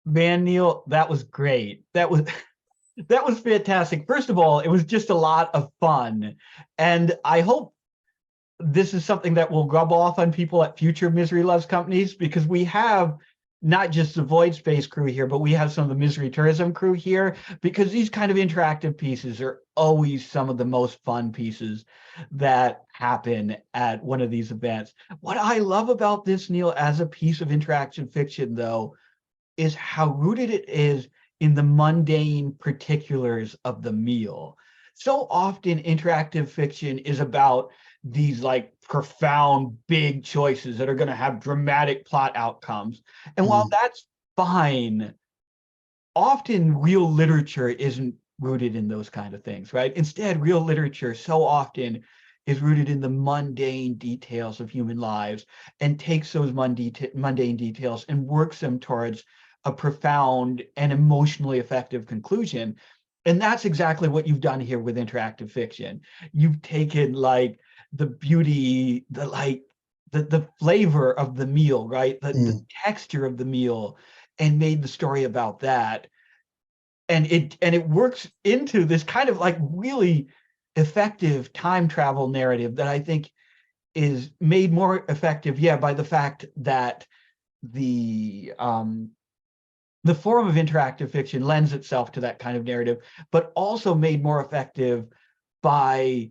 Man, Neil, that was great. That was fantastic. First of all, it was just a lot of fun. And I hope this is something that will rub off on people at future Misery Loves companies, because we have not just the Voidspace crew here, but we have some of the Misery Tourism crew here, because these kind of interactive pieces are always some of the most fun pieces that happen at one of these events. What I love about this, Neil, as a piece of interaction fiction, though, is how rooted it is in the mundane particulars of the meal. So often interactive fiction is about these like profound big choices that are going to have dramatic plot outcomes. And while that's fine, often real literature isn't rooted in those kind of things, right? Instead, real literature so often is rooted in the mundane details of human lives, and takes those mundane details and works them towards a profound and emotionally effective conclusion. And that's exactly what you've done here with interactive fiction. You've taken like the beauty, the flavor of the meal, right? The texture of the meal, and made the story about that. And it works into this kind of like really effective time travel narrative that I think is made more effective, by the fact that the form of interactive fiction lends itself to that kind of narrative, but also made more effective by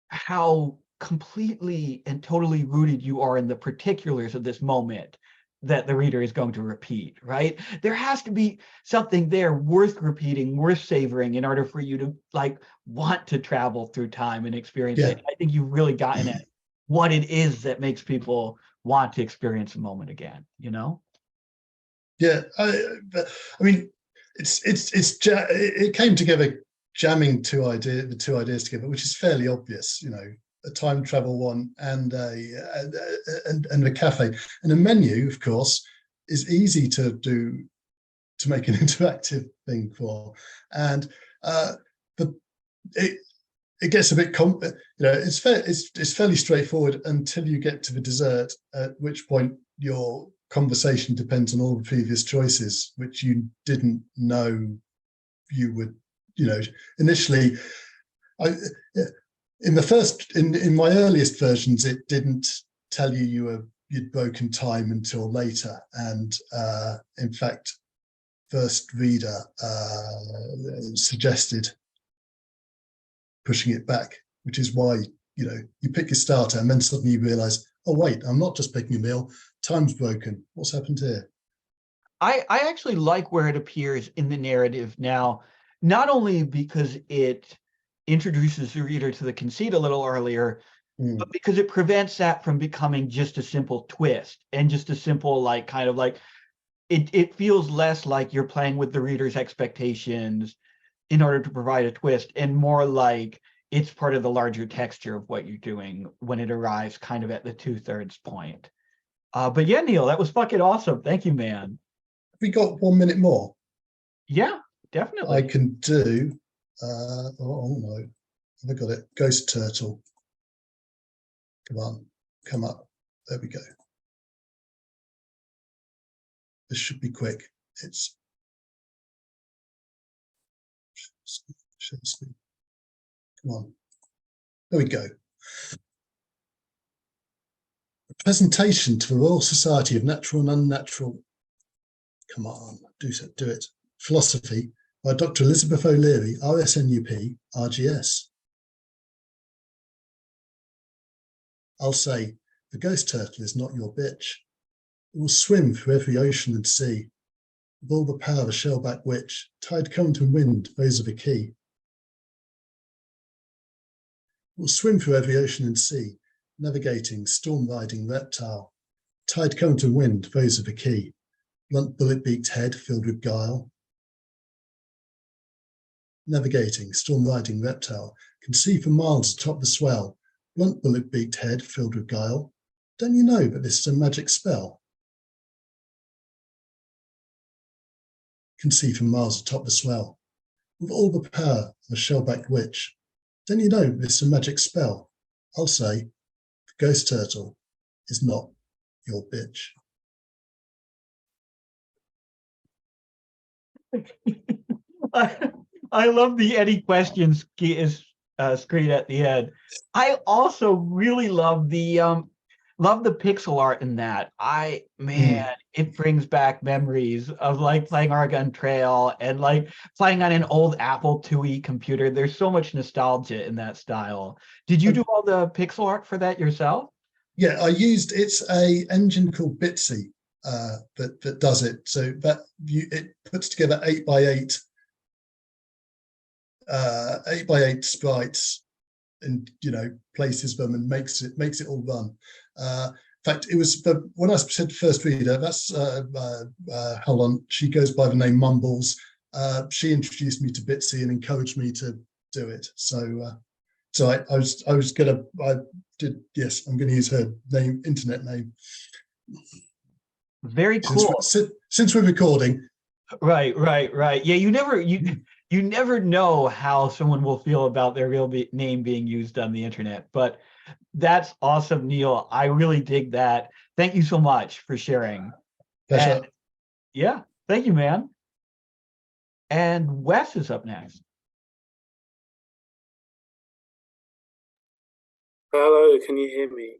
how completely and totally rooted you are in the particulars of this moment that the reader is going to repeat, right? There has to be something there worth repeating, worth savoring, in order for you to like want to travel through time and experience it. I think you've really gotten at what it is that makes people want to experience a moment again, you know? Yeah, I mean, it came together, jamming the two ideas together, which is fairly obvious, you know, a time travel one and a cafe, and a menu, of course, is easy to do, to make an interactive thing for, and it gets a bit it's fairly straightforward until you get to the dessert, at which point your conversation depends on all the previous choices, which you didn't know you would, initially. In my earliest versions, it didn't tell you'd broken time until later, and in fact, first reader suggested pushing it back, which is why you pick your starter and then suddenly you realize, oh wait, I'm not just picking a meal, time's broken. What's happened here? I actually like where it appears in the narrative now, not only because it introduces the reader to the conceit a little earlier, but because it prevents that from becoming just a simple twist and just a simple like kind of like it feels less like you're playing with the reader's expectations in order to provide a twist, and more like it's part of the larger texture of what you're doing when it arrives kind of at the 2/3 point. But yeah, Neil, that was fucking awesome. Thank you, man. We got 1 minute more. Yeah, definitely. I can do. Oh no, have I got it? Ghost turtle. Come on, come up. There we go. This should be quick. It's. Come on. There we go. A presentation to the Royal Society of Natural and Unnatural. Come on, do it. Philosophy by Dr. Elizabeth O'Leary, RSNUP, RGS. I'll say The ghost turtle is not your bitch. It will swim through every ocean and sea. With all the power of a shellback witch, tide, current and wind, those are the key. It will swim through every ocean and sea, navigating, storm-riding reptile. Tide, current and wind, those are the key. Blunt bullet-beaked head filled with guile. Navigating, storm-riding reptile, can see for miles atop the swell. Blunt bullet-beaked head filled with guile. Don't you know that this is a magic spell? Can see for miles atop the swell. With all the power of a shell-backed witch. Don't you know this is a magic spell? I'll say, the ghost turtle is not your bitch. I love the any questions screen at the end. I also really love the pixel art in that. It brings back memories of like playing Oregon Trail and like playing on an old Apple IIe computer. There's so much nostalgia in that style. Did you do all the pixel art for that yourself? Yeah, it's a engine called Bitsy that does it. So that it puts together 8x8 sprites and places them and makes it all run. In fact, it was when I said first reader. That's hold on. She goes by the name Mumbles. She introduced me to Bitsy and encouraged me to do it. So I'm gonna use her name, internet name. Very cool. Since we're recording. Right. Yeah, you never know how someone will feel about their real name being used on the internet, but that's awesome, Neil. I really dig that. Thank you so much for sharing. Pleasure. Yeah, thank you, man. And Wes is up next. Hello, can you hear me?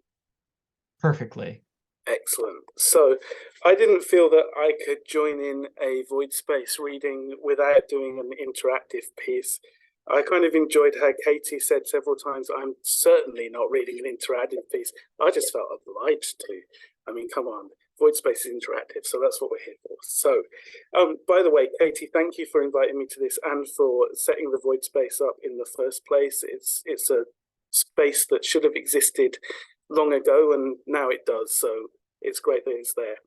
Perfectly. Excellent. So I didn't feel that I could join in a Voidspace reading without doing an interactive piece. I kind of enjoyed how Katie said several times, I'm certainly not reading an interactive piece. I just felt obliged to. I mean, come on, Voidspace is interactive, so that's what we're here for. So, by the way, Katie, thank you for inviting me to this and for setting the Voidspace up in the first place. It's a space that should have existed long ago, and now it does, so it's great that it's there.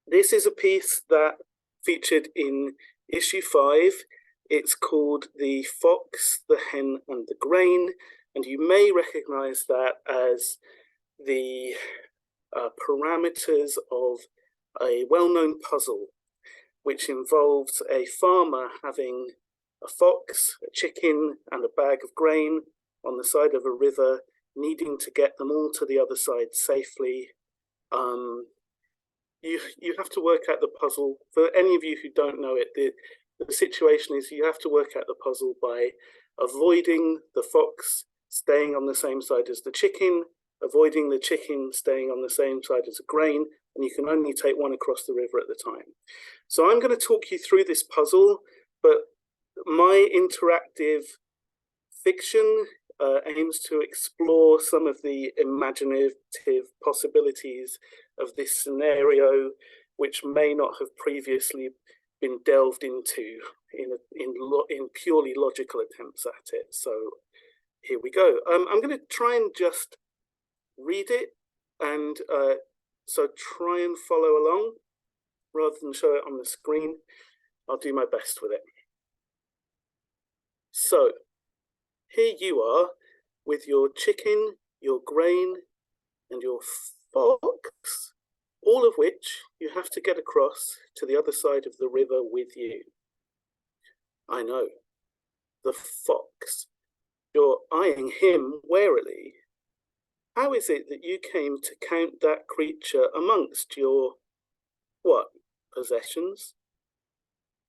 This is a piece that featured in issue 5. It's called The Fox, the Hen and the Grain, and you may recognize that as the parameters of a well-known puzzle, which involves a farmer having a fox, a chicken, and a bag of grain on the side of a river, needing to get them all to the other side safely. You have to work out the puzzle. For any of you who don't know it, the situation is you have to work out the puzzle by avoiding the fox staying on the same side as the chicken, avoiding the chicken staying on the same side as the grain, and you can only take one across the river at the time. So I'm going to talk you through this puzzle, but my interactive fiction aims to explore some of the imaginative possibilities of this scenario, which may not have previously been delved into in purely logical attempts at it. So here we go. I'm going to try and just read it, and so try and follow along rather than show it on the screen. I'll do my best with it. So here you are with your chicken, your grain, and your fox, all of which you have to get across to the other side of the river with you. I know, the fox. You're eyeing him warily. How is it that you came to count that creature amongst your, what, possessions?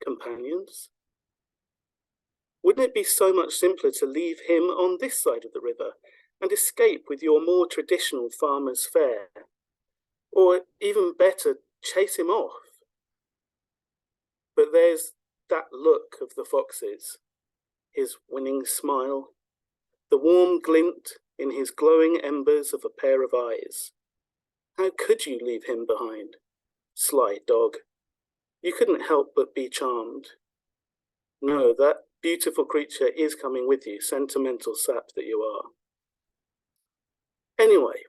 Companions? Wouldn't it be so much simpler to leave him on this side of the river and escape with your more traditional farmer's fare? Or even better, chase him off? But there's that look of the fox's, his winning smile, the warm glint in his glowing embers of a pair of eyes. How could you leave him behind? Sly dog. You couldn't help but be charmed. No, that beautiful creature is coming with you, sentimental sap that you are. Anyway,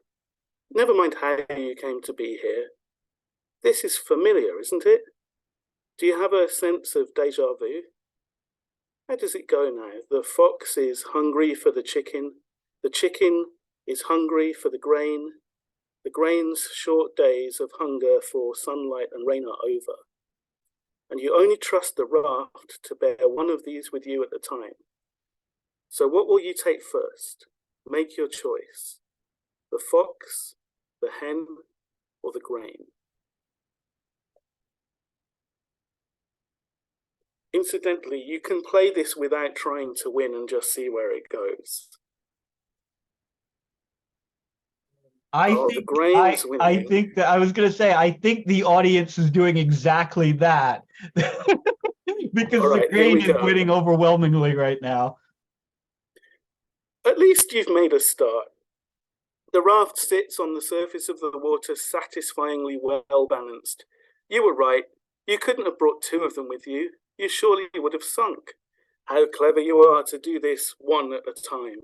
never mind how you came to be here. This is familiar, isn't it? Do you have a sense of déjà vu? How does it go now? The fox is hungry for the chicken is hungry for the grain's short days of hunger for sunlight and rain are over. And you only trust the raft to bear one of these with you at a time. So what will you take first? Make your choice. The fox, the hen, or the grain? Incidentally, you can play this without trying to win and just see where it goes. I think that I was going to say, I think the audience is doing exactly that. Because the grain is winning overwhelmingly right now. At least you've made a start. The raft sits on the surface of the water, satisfyingly well balanced. You were right. You couldn't have brought two of them with you. You surely would have sunk. How clever you are to do this one at a time.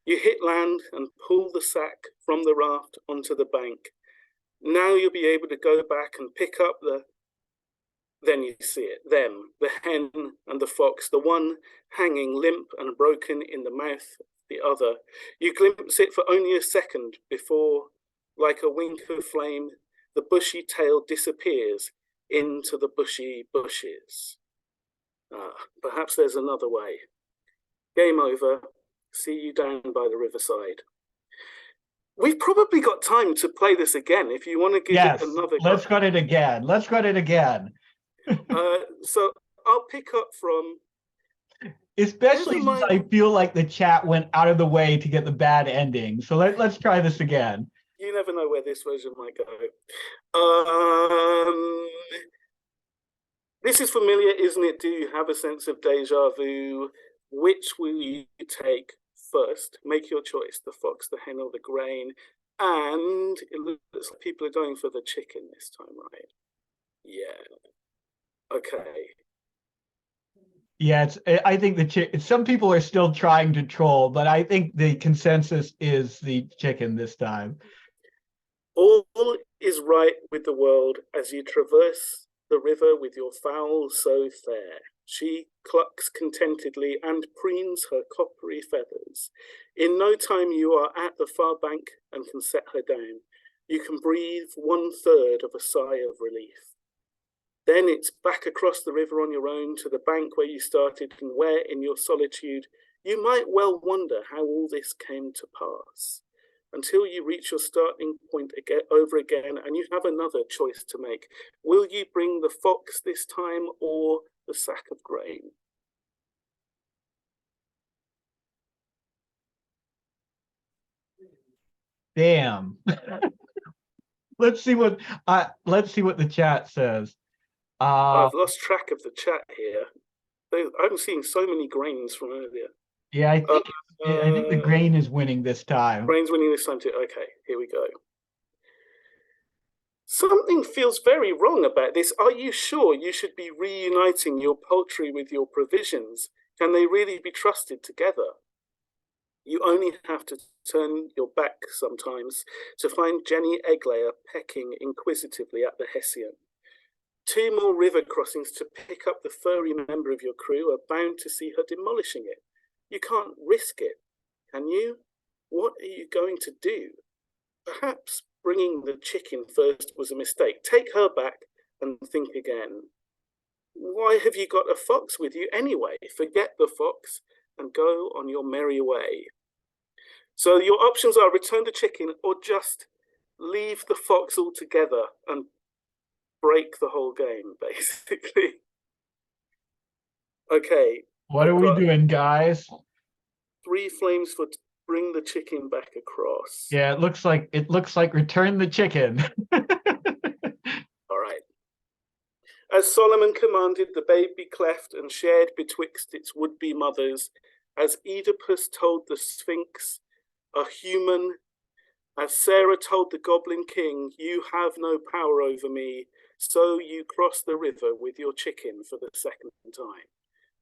You hit land and pull the sack from the raft onto the bank. Now you'll be able to go back and pick up then you see it, them, the hen and the fox, the one hanging limp and broken in the mouth of the other. You glimpse it for only a second before, like a wink of flame, the bushy tail disappears into the bushy bushes. Perhaps there's another way. Game over. See you down by the riverside. We've probably got time to play this again if you want to give it another go. Let's run it again. Let's run it again. So I'll pick up from... Especially since I feel like the chat went out of the way to get the bad ending. So let's try this again. You never know where this version might go. This is familiar, isn't it? Do you have a sense of déjà vu? Which will you take first? Make your choice, the fox, the hen, or the grain. And it looks like people are going for the chicken this time, right? Yeah. Okay. Yeah, I think some people are still trying to troll, but I think the consensus is the chicken this time. All is right with the world as you traverse the river with your fowl so fair. She clucks contentedly and preens her coppery feathers. In no time you are at the far bank and can set her down. You can breathe 1/3 of a sigh of relief. Then it's back across the river on your own to the bank where you started and where, in your solitude, you might well wonder how all this came to pass. Until you reach your starting point over again and you have another choice to make. Will you bring the fox this time or the sack of grain? Damn. Let's see what the chat says. I've lost track of the chat here. I'm seeing so many grains from earlier. Yeah, I think the grain is winning this time. Grain's winning this time too. Okay, here we go. Something feels very wrong about this. Are you sure you should be reuniting your poultry with your provisions? Can they really be trusted together? You only have to turn your back sometimes to find Jenny Egglayer pecking inquisitively at the Hessian. 2 more river crossings to pick up the furry member of your crew are bound to see her demolishing it. You can't risk it, can you? What are you going to do? Perhaps bringing the chicken first was a mistake. Take her back and think again. Why have you got a fox with you anyway? Forget the fox and go on your merry way. So your options are return the chicken or just leave the fox altogether and break the whole game, basically. Okay. What are we doing, guys? 3 flames for bring the chicken back across. Yeah, it looks like return the chicken. All right. As Solomon commanded, the babe be cleft and shared betwixt its would-be mothers, as Oedipus told the Sphinx, are human. As Sarah told the Goblin King, you have no power over me, so you cross the river with your chicken for the second time.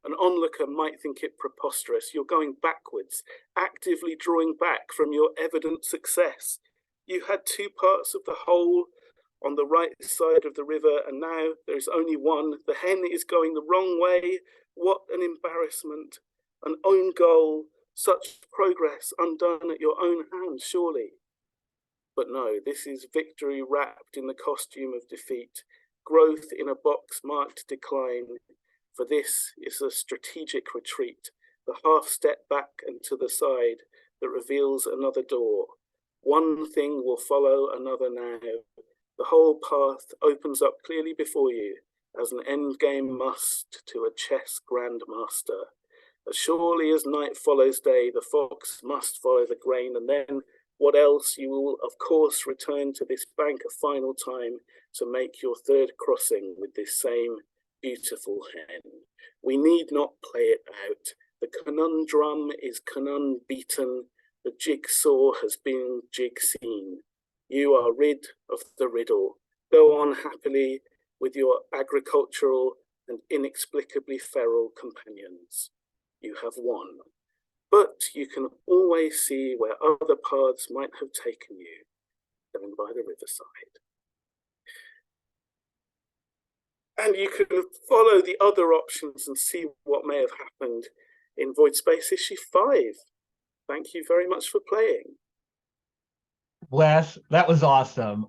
An onlooker might think it preposterous. You're going backwards, actively drawing back from your evident success. You had two parts of the whole on the right side of the river, and now there is only one. The hen is going the wrong way. What an embarrassment. An own goal, such progress undone at your own hands, surely. But no, this is victory wrapped in the costume of defeat, growth in a box marked decline. For this is a strategic retreat, the half step back and to the side that reveals another door. One thing will follow another now. The whole path opens up clearly before you as an endgame must to a chess grandmaster. As surely as night follows day, the fox must follow the grain, and then what else? You will, of course, return to this bank a final time to make your third crossing with this same beautiful hen. We need not play it out. The conundrum is conundrum beaten. The jigsaw has been jig seen. You are rid of the riddle. Go on happily with your agricultural and inexplicably feral companions. You have won. But you can always see where other paths might have taken you, down by the riverside. And you can follow the other options and see what may have happened in Voidspace issue 5. Thank you very much for playing. Wes, that was awesome.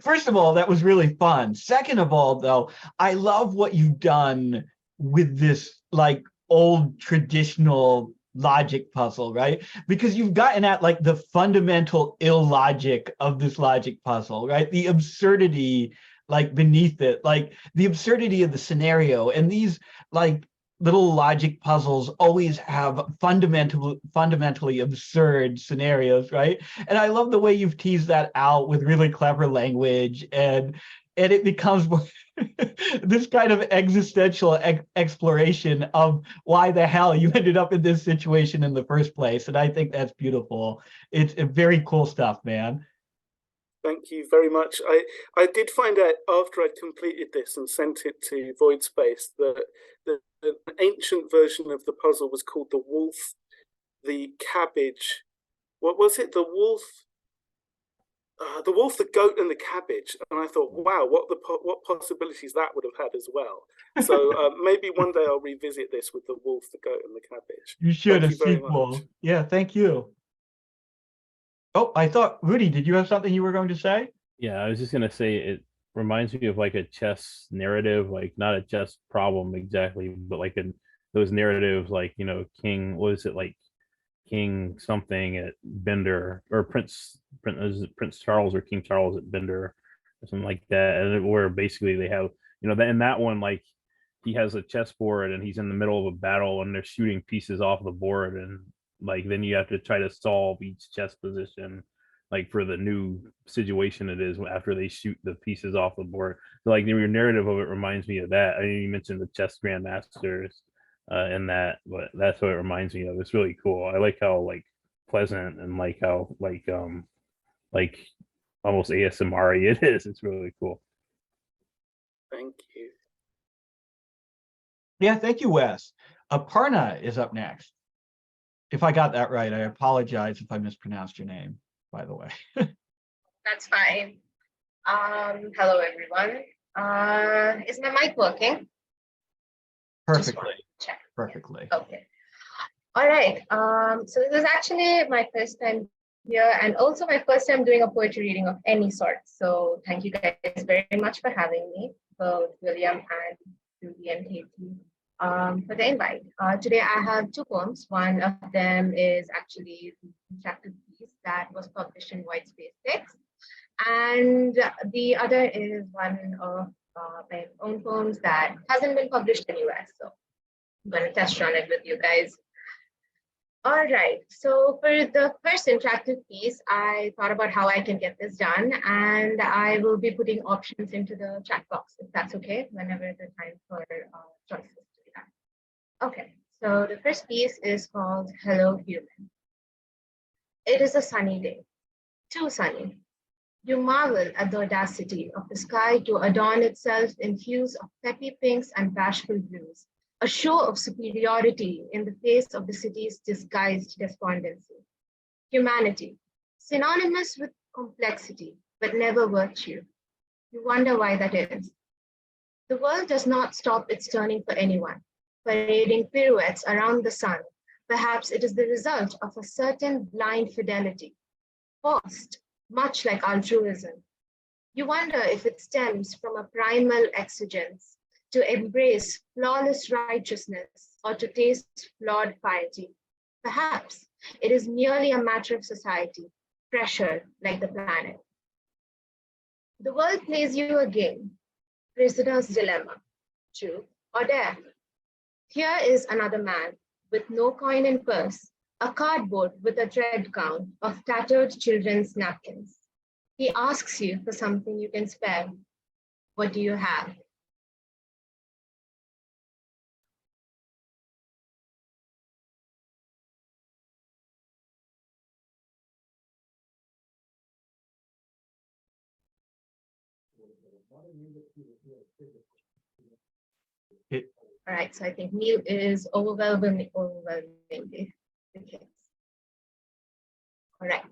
First of all, that was really fun. Second of all, though, I love what you've done with this like old traditional logic puzzle, right? Because you've gotten at like the fundamental illogic of this logic puzzle, right? The absurdity like beneath it, like the absurdity of the scenario. And these like little logic puzzles always have fundamentally absurd scenarios, right? And I love the way you've teased that out with really clever language, and it becomes this kind of existential exploration of why the hell you ended up in this situation in the first place. And I think that's beautiful. It's very cool stuff, man. Thank you very much. I did find out after I'd completed this and sent it to Voidspace that the ancient version of the puzzle was called the wolf, the cabbage. What was it? The wolf, the goat, and the cabbage. And I thought, wow, what possibilities that would have had as well. So maybe one day I'll revisit this with the wolf, the goat, and the cabbage. You should. Thank you very sequel. much. Yeah, thank you. Oh, I thought, Rudy, did you have something you were going to say? Yeah, I was just gonna say it reminds me of like a chess narrative, like not a chess problem exactly, but like those narratives, like King, what is it, like King something at Bender, or Prince Charles or King Charles at Bender, or something like that, and where basically they have that in that one, like he has a chessboard and he's in the middle of a battle and they're shooting pieces off the board, and like then you have to try to solve each chess position like for the new situation it is after they shoot the pieces off the board. So like your narrative of it reminds me of that. I mean, you mentioned the chess grandmasters in that, but that's what it reminds me of. It's really cool. I like how like pleasant and like how like almost ASMR it is. It's really cool. Thank you. Yeah, thank you, Wes. Aparna is up next. If I got that right, I apologize if I mispronounced your name, by the way. That's fine. Hello, everyone. Is my mic working? Perfectly. Check. Perfectly. Okay. All right. So this is actually my first time here, and also my first time doing a poetry reading of any sort. So thank you guys very much for having me, both William and Ruby and Katie, for the invite. Today I have two poems. One of them is actually the interactive piece that was published in Voidspace 6, and the other is one of my own poems that hasn't been published anywhere. So I'm going to test run it with you guys. All right, so for the first interactive piece, I thought about how I can get this done, and I will be putting options into the chat box, if that's okay, whenever the time for choices to be done. Okay, so the first piece is called Hello Human. It is a sunny day, too sunny. You marvel at the audacity of the sky to adorn itself in hues of peppy pinks and bashful blues, a show of superiority in the face of the city's disguised despondency. Humanity, synonymous with complexity, but never virtue. You wonder why that is. The world does not stop its turning for anyone, parading pirouettes around the sun. Perhaps it is the result of a certain blind fidelity, forced, much like altruism. You wonder if it stems from a primal exigence to embrace flawless righteousness or to taste flawed piety. Perhaps it is merely a matter of society, pressured like the planet. The world plays you a game, prisoner's dilemma, truth or dare. Here is another man with no coin in purse, a cardboard with a thread count of tattered children's napkins. He asks you for something you can spare. What do you have? All right, so I think meal is overwhelmingly the case. All right.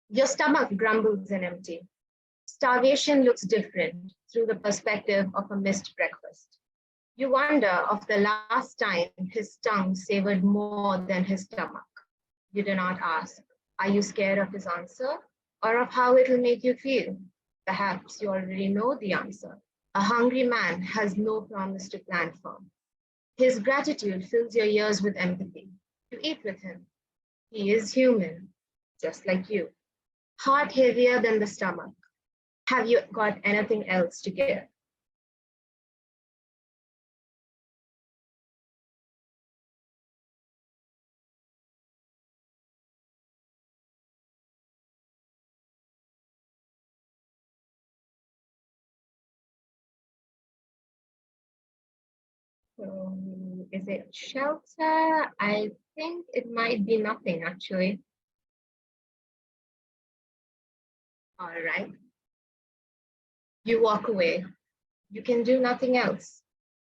Your stomach grumbles and empty. Starvation looks different through the perspective of a missed breakfast. You wonder of the last time his tongue savored more than his stomach. You do not ask, are you scared of his answer or of how it will make you feel? Perhaps you already know the answer. A hungry man has no promise to plan for. His gratitude fills your ears with empathy. You eat with him. He is human, just like you. Heart heavier than the stomach. Have you got anything else to give? So, is it shelter? I think it might be nothing actually. All right. You walk away. You can do nothing else.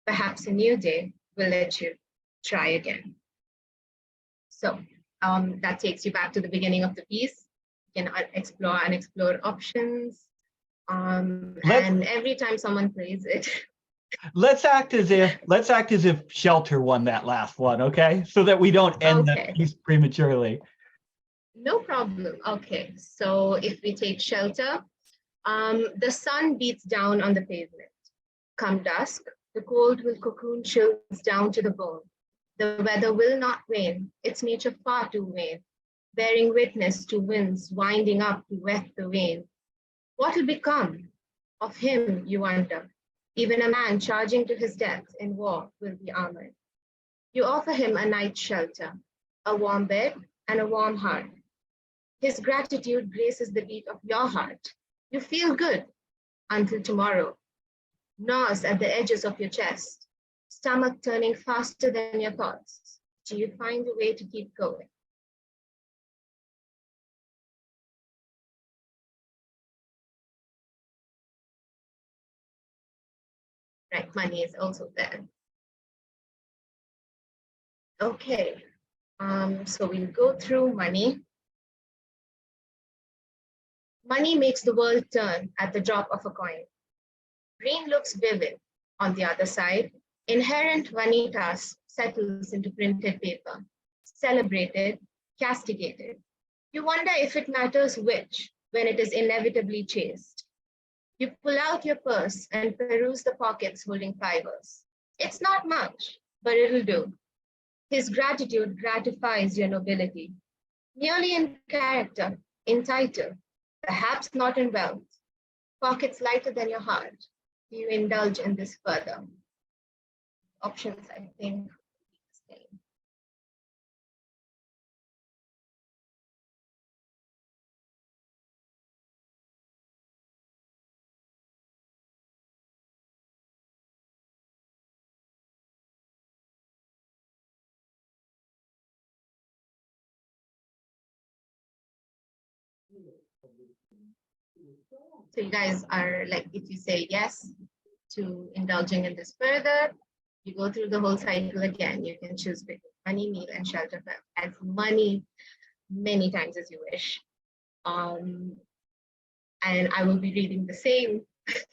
Perhaps a new day will let you try again. So that takes you back to the beginning of the piece. You can explore unexplored options. And every time someone plays it, Let's act as if Shelter won that last one, okay? So that we don't end Okay. that piece prematurely. no problem. Okay, so if we take shelter, the sun beats down on the pavement. Come dusk, the cold will cocoon chills down to the bone. The weather will not wane, its nature far too vain, bearing witness to winds winding up to wet the vein. What will become of him, you wonder? Even a man charging to his death in war will be armored. You offer him a night's shelter, a warm bed, and a warm heart. His gratitude graces the beat of your heart. You feel good until tomorrow. Gnaws at the edges of your chest, stomach turning faster than your thoughts. Do you find a way to keep going? Right, money is also there. Okay, so we'll go through money. Money makes the world turn at the drop of a coin. Green looks vivid. On the other side, inherent vanitas settles into printed paper, celebrated, castigated. You wonder if it matters which when it is inevitably chased. You pull out your purse and peruse the pockets holding fivers. It's not much, but it'll do. His gratitude gratifies your nobility, merely in character, in title, perhaps not in wealth. Pockets lighter than your heart. Do you indulge in this further? Options, I think, same. So you guys are like, if you say yes to indulging in this further, you go through the whole cycle again. You can choose between money, meal, and shelter for as many times as you wish. And I will be reading the same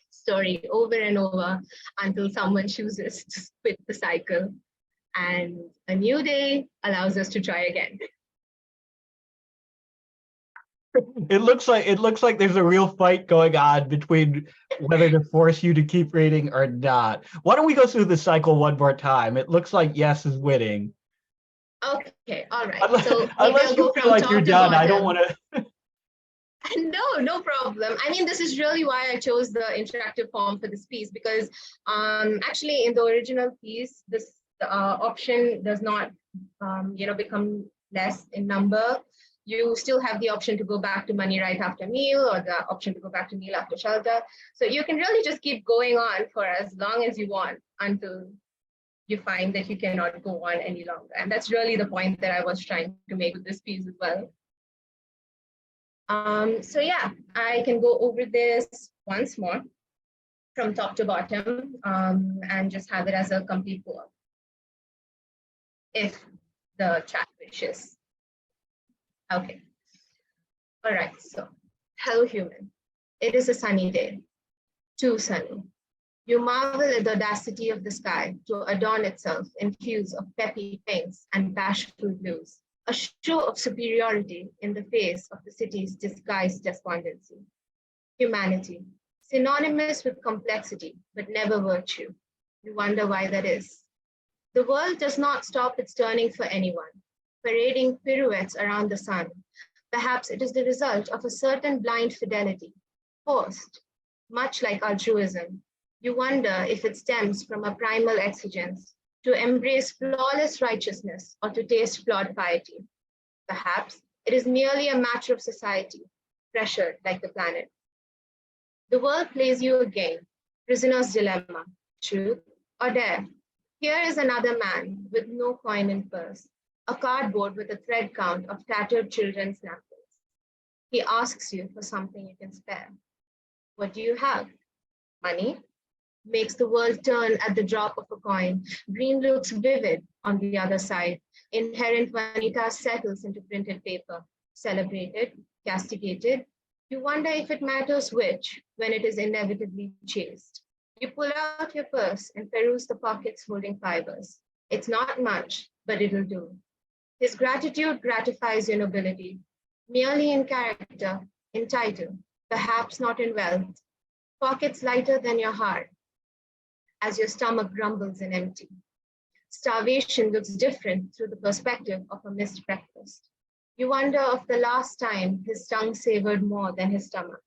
story over and over until someone chooses to quit the cycle, and a new day allows us to try again. It looks like there's a real fight going on between whether to force you to keep reading or not. Why don't we go through the cycle one more time? It looks like yes is winning. Okay, all right. Unless, So unless I'll you go feel from like top you're to done, I don't bottom. want to. No problem. I mean, this is really why I chose the interactive form for this piece, because actually in the original piece, this option does not, become less in number. You still have the option to go back to money right after meal, or the option to go back to meal after shelter. So you can really just keep going on for as long as you want until you find that you cannot go on any longer. And that's really the point that I was trying to make with this piece as well. So yeah, I can go over this once more from top to bottom, and just have it as a complete poem, if the chat wishes. Okay. All right, so hello human. It is a sunny day, too sunny. You marvel at the audacity of the sky to adorn itself in hues of peppy pinks and bashful blues, a show of superiority in the face of the city's disguised despondency. Humanity, synonymous with complexity, but never virtue. You wonder why that is. The world does not stop its turning for anyone, parading pirouettes around the sun. Perhaps it is the result of a certain blind fidelity, forced, much like altruism. You wonder if it stems from a primal exigence to embrace flawless righteousness or to taste flawed piety. Perhaps it is merely a matter of society, pressured like the planet. The world plays you a game, prisoner's dilemma, truth or dare. Here is another man with no coin in purse, a cardboard with a thread count of tattered children's napkins. He asks you for something you can spare. What do you have? Money? Makes the world turn at the drop of a coin. Green looks vivid on the other side. Inherent vanitas settles into printed paper. Celebrated, castigated. You wonder if it matters which when it is inevitably chased. You pull out your purse and peruse the pockets holding fibers. It's not much, but it'll do. His gratitude gratifies your nobility, merely in character, in title, perhaps not in wealth. Pockets lighter than your heart, as your stomach grumbles and empty. Starvation looks different through the perspective of a missed breakfast. You wonder of the last time his tongue savored more than his stomach.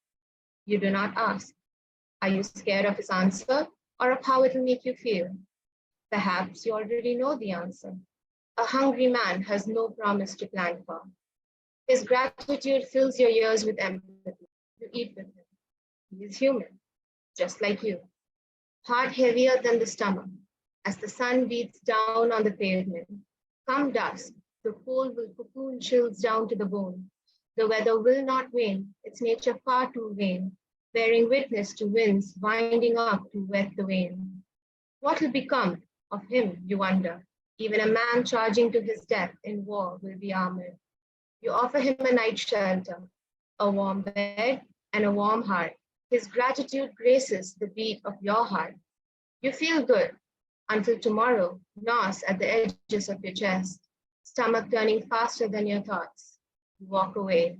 You do not ask. Are you scared of his answer or of how it will make you feel? Perhaps you already know the answer. A hungry man has no promise to plan for. His gratitude fills your ears with empathy. You eat with him. He is human, just like you. Heart heavier than the stomach, as the sun beats down on the pavement. Come dusk, the cold will cocoon chills down to the bone. The weather will not wane, its nature far too vain, bearing witness to winds winding up to wet the wane. What will become of him, you wonder? Even a man charging to his death in war will be armored. You offer him a night shelter, a warm bed, and a warm heart. His gratitude graces the beat of your heart. You feel good until tomorrow gnaws at the edges of your chest, stomach turning faster than your thoughts. You walk away.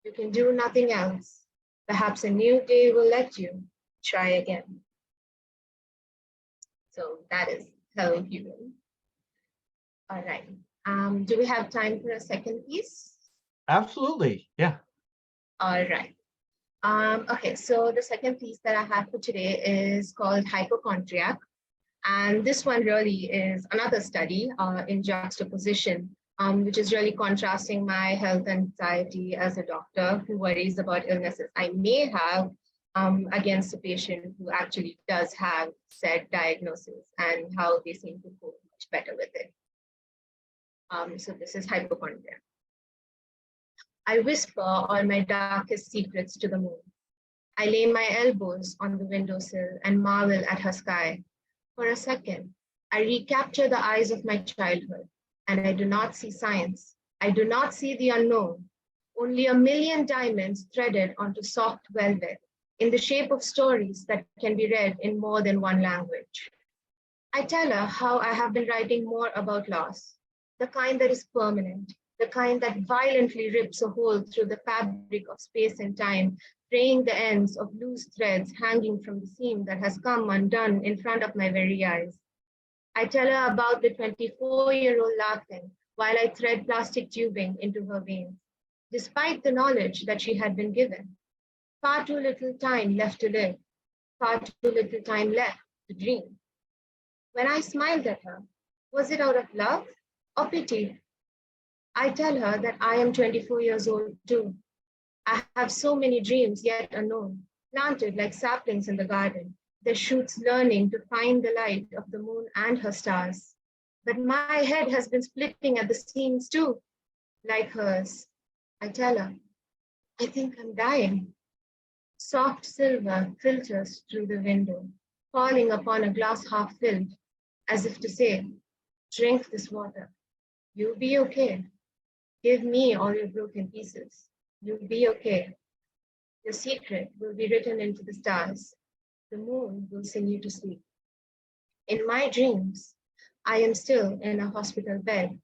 You can do nothing else. Perhaps a new day will let you try again. So that is Hello Human. All right. Do we have time for a second piece? Absolutely, yeah. All right. Okay, so the second piece that I have for today is called Hypochondriac. And this one really is another study in juxtaposition, which is really contrasting my health anxiety as a doctor who worries about illnesses I may have against a patient who actually does have said diagnosis and how they seem to cope much better with it. So this is hypochondria. I whisper all my darkest secrets to the moon. I lay my elbows on the windowsill and marvel at her sky. For a second, I recapture the eyes of my childhood, and I do not see science. I do not see the unknown, only a million diamonds threaded onto soft velvet in the shape of stories that can be read in more than one language. I tell her how I have been writing more about loss, the kind that is permanent, the kind that violently rips a hole through the fabric of space and time, fraying the ends of loose threads hanging from the seam that has come undone in front of my very eyes. I tell her about the 24-year-old laughing while I thread plastic tubing into her veins, despite the knowledge that she had been given. Far too little time left to live, far too little time left to dream. When I smiled at her, was it out of love or pity? I tell her that I am 24 years old too. I have so many dreams yet unknown, planted like saplings in the garden, their shoots learning to find the light of the moon and her stars. But my head has been splitting at the seams too, like hers. I tell her, I think I'm dying. Soft silver filters through the window, falling upon a glass half filled, as if to say, drink this water. You'll be okay. Give me all your broken pieces. You'll be okay. Your secret will be written into the stars. The moon will sing you to sleep. In my dreams, I am still in a hospital bed,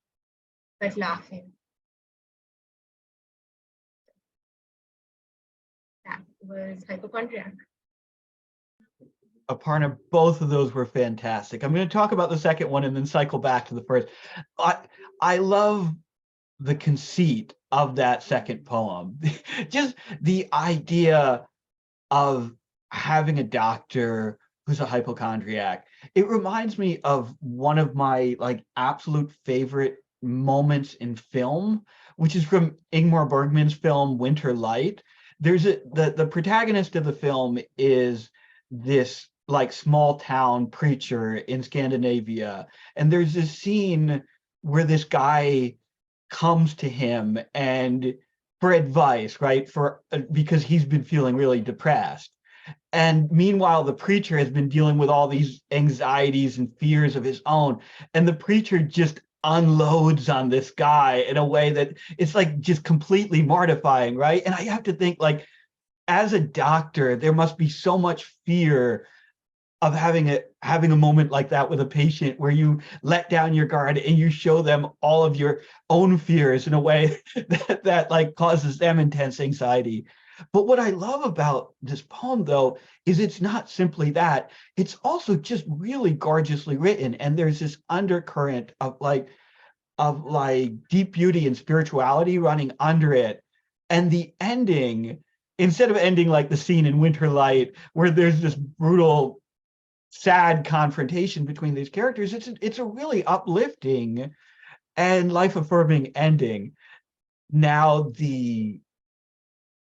but laughing. That was Hypochondriac. Aparna, both of those were fantastic. I'm going to talk about the second one and then cycle back to the first. I love the conceit of that second poem. Just the idea of having a doctor who's a hypochondriac. It reminds me of one of my absolute favorite moments in film, which is from Ingmar Bergman's film Winter Light. There's the protagonist of the film is this small town preacher in Scandinavia, and there's this scene where this guy comes to him and for advice, right? Because he's been feeling really depressed. And meanwhile, the preacher has been dealing with all these anxieties and fears of his own. And the preacher just unloads on this guy in a way that it's just completely mortifying, right? And I have to think as a doctor, there must be so much fear of having a moment like that with a patient where you let down your guard and you show them all of your own fears in a way that causes them intense anxiety. But what I love about this poem, though, is it's not simply that. It's also just really gorgeously written. And there's this undercurrent of deep beauty and spirituality running under it. And the ending, instead of ending like the scene in Winter Light, where there's this brutal, sad confrontation between these characters, it's a really uplifting and life-affirming ending. Now, the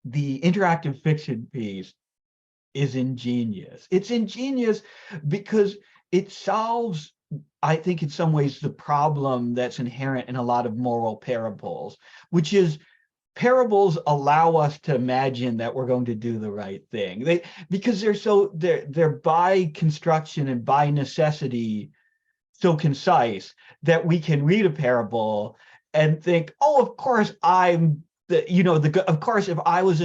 interactive fiction piece is ingenious. It's ingenious because it solves, I think, in some ways, the problem that's inherent in a lot of moral parables, which is parables allow us to imagine that we're going to do the right thing. Because they're by construction and by necessity so concise that we can read a parable and think, oh, of course of course, if I was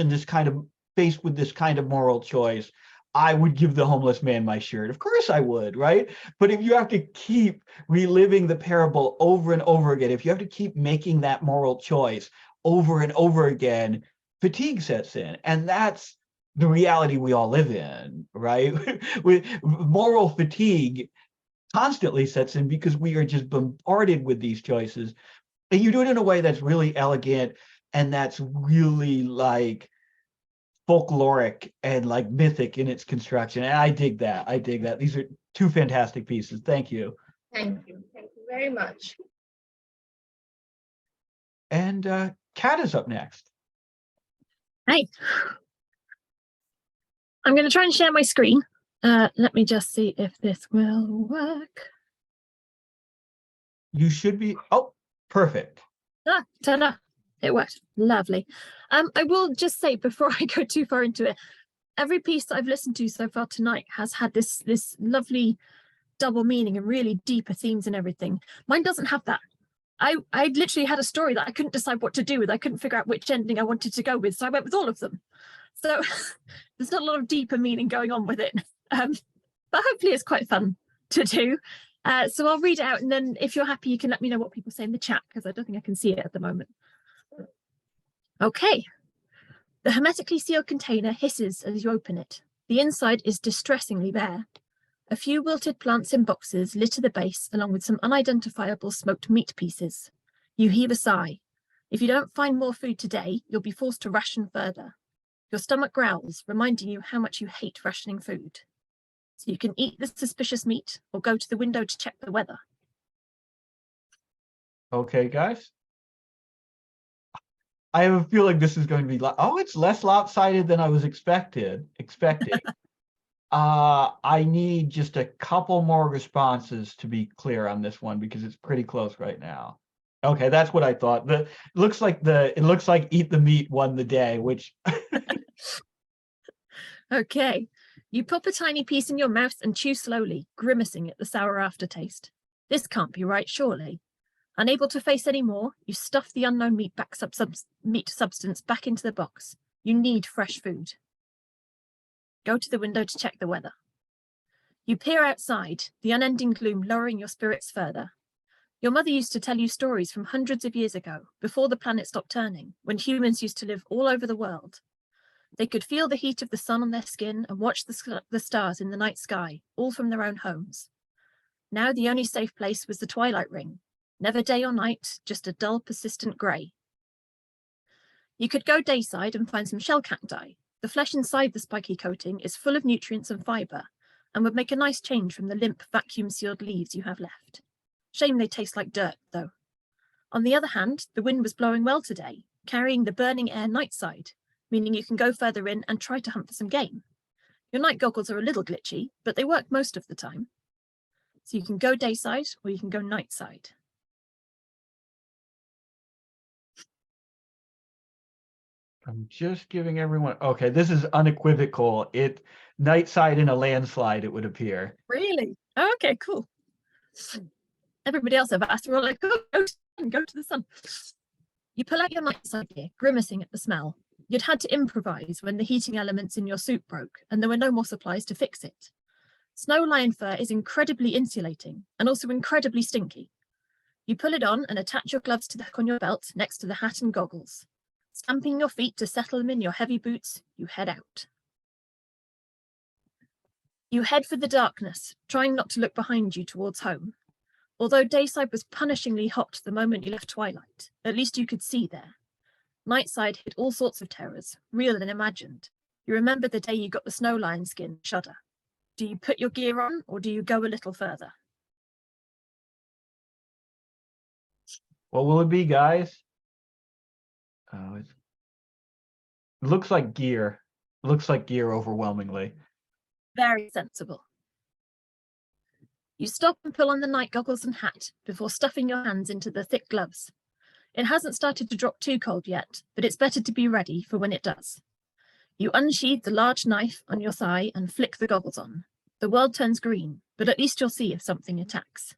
faced with this kind of moral choice, I would give the homeless man my shirt. Of course I would, right? But if you have to keep reliving the parable over and over again, if you have to keep making that moral choice over and over again, fatigue sets in. And that's the reality we all live in, right? With moral fatigue constantly sets in because we are just bombarded with these choices. And you do it in a way that's really elegant and that's really folkloric and mythic in its construction. And I dig that. These are two fantastic pieces. Thank you. Thank you. Thank you very much. And Kat is up next. Hi. I'm going to try and share my screen. Let me just see if this will work. You should be, oh, perfect. Ta-da. It worked. Lovely. I will just say before I go too far into it, every piece that I've listened to so far tonight has had this lovely double meaning and really deeper themes and everything. Mine doesn't have that. I literally had a story that I couldn't decide what to do with. I couldn't figure out which ending I wanted to go with, so I went with all of them. So there's not a lot of deeper meaning going on with it, but hopefully it's quite fun to do. So I'll read it out, and then if you're happy, you can let me know what people say in the chat, because I don't think I can see it at the moment. Okay. The hermetically sealed container hisses as you open it. The inside is distressingly bare. A few wilted plants in boxes litter the base, along with some unidentifiable smoked meat pieces. You heave a sigh. If you don't find more food today, you'll be forced to ration further. Your stomach growls, reminding you how much you hate rationing food. So you can eat the suspicious meat or go to the window to check the weather. Okay, guys. I have a feeling this is going to be it's less lopsided than I was expecting. I need just a couple more responses to be clear on this one, because it's pretty close right now. Okay, that's what I thought. It looks like eat the meat won the day, which Okay. You pop a tiny piece in your mouth and chew slowly, grimacing at the sour aftertaste. This can't be right, surely. Unable to face any more, you stuff the unknown meat substance back into the box. You need fresh food. Go to the window to check the weather. You peer outside, the unending gloom lowering your spirits further. Your mother used to tell you stories from hundreds of years ago, before the planet stopped turning, when humans used to live all over the world. They could feel the heat of the sun on their skin and watch the stars in the night sky, all from their own homes. Now the only safe place was the twilight ring. Never day or night, just a dull, persistent grey. You could go dayside and find some shell cacti. The flesh inside the spiky coating is full of nutrients and fibre, and would make a nice change from the limp, vacuum-sealed leaves you have left. Shame they taste like dirt, though. On the other hand, the wind was blowing well today, carrying the burning air nightside, meaning you can go further in and try to hunt for some game. Your night goggles are a little glitchy, but they work most of the time. So you can go dayside or you can go nightside. I'm just giving everyone. Okay, this is unequivocal. Nightside in a landslide, it would appear. Really? Oh, okay, cool. Everybody else I've asked, we're all like, oh, go to the sun. You pull out your nightside gear, grimacing at the smell. You'd had to improvise when the heating elements in your suit broke and there were no more supplies to fix it. Snow lion fur is incredibly insulating and also incredibly stinky. You pull it on and attach your gloves to the hook on your belt next to the hat and goggles. Stamping your feet to settle them in your heavy boots, you head out. You head for the darkness, trying not to look behind you towards home. Although dayside was punishingly hot the moment you left twilight, at least you could see there. Nightside hid all sorts of terrors, real and imagined. You remember the day you got the snow lion skin, shudder. Do you put your gear on, or do you go a little further? What will it be, guys? Oh, it looks like gear. Looks like gear overwhelmingly. Very sensible. You stop and pull on the night goggles and hat before stuffing your hands into the thick gloves. It hasn't started to drop too cold yet, but it's better to be ready for when it does. You unsheathe the large knife on your thigh and flick the goggles on. The world turns green, but at least you'll see if something attacks.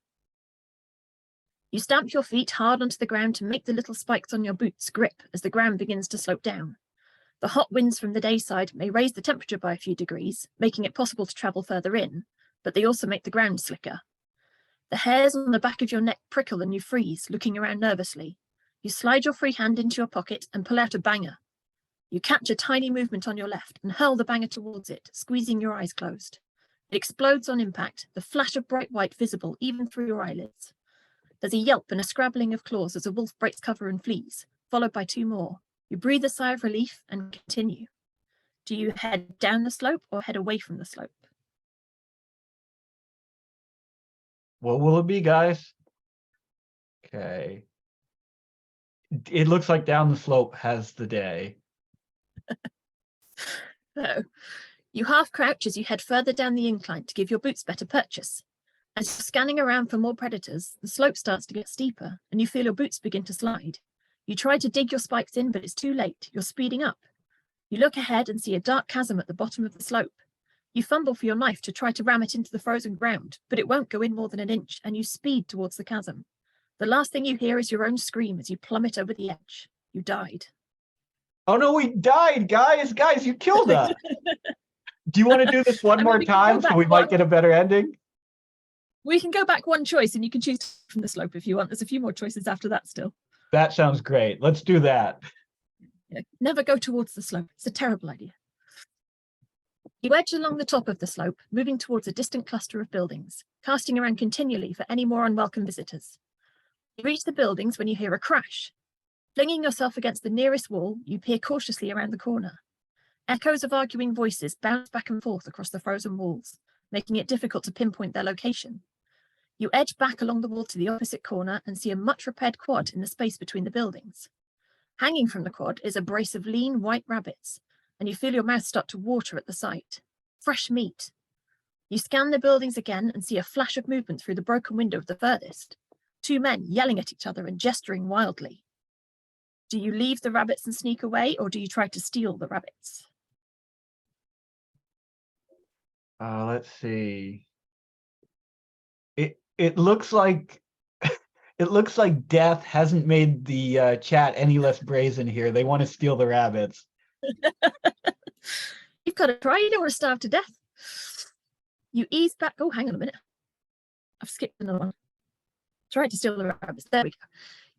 You stamp your feet hard onto the ground to make the little spikes on your boots grip as the ground begins to slope down. The hot winds from the dayside may raise the temperature by a few degrees, making it possible to travel further in, but they also make the ground slicker. The hairs on the back of your neck prickle and you freeze, looking around nervously. You slide your free hand into your pocket and pull out a banger. You catch a tiny movement on your left and hurl the banger towards it, squeezing your eyes closed. It explodes on impact, the flash of bright white visible even through your eyelids. There's a yelp and a scrabbling of claws as a wolf breaks cover and flees, followed by two more. You breathe a sigh of relief and continue. Do you head down the slope or head away from the slope? What will it be, guys? Okay. It looks like down the slope has the day. So, you half crouch as you head further down the incline to give your boots better purchase. As you're scanning around for more predators, the slope starts to get steeper and you feel your boots begin to slide. You try to dig your spikes in, but it's too late. You're speeding up. You look ahead and see a dark chasm at the bottom of the slope. You fumble for your knife to try to ram it into the frozen ground, but it won't go in more than an inch, and you speed towards the chasm. The last thing you hear is your own scream as you plummet over the edge. You died. Oh no, we died, guys! Guys, you killed us! Do you want to do this one I mean, more we can go time so back we might one. get a better ending? We can go back one choice and you can choose from the slope if you want. There's a few more choices after that still. That sounds great. Let's do that. Yeah, never go towards the slope. It's a terrible idea. You edge along the top of the slope, moving towards a distant cluster of buildings, casting around continually for any more unwelcome visitors. You reach the buildings when you hear a crash. Flinging yourself against the nearest wall, you peer cautiously around the corner. Echoes of arguing voices bounce back and forth across the frozen walls, making it difficult to pinpoint their location. You edge back along the wall to the opposite corner and see a much-repaired quad in the space between the buildings. Hanging from the quad is a brace of lean white rabbits, and you feel your mouth start to water at the sight. Fresh meat. You scan the buildings again and see a flash of movement through the broken window of the furthest. 2 men yelling at each other and gesturing wildly. Do you leave the rabbits and sneak away, or do you try to steal the rabbits? Let's see. It looks like it looks like death hasn't made the chat any less brazen here. They want to steal the rabbits. You've got to try. You don't want to starve to death. You ease back. Oh, hang on a minute. I've skipped another one. Try to steal the rabbits. There we go.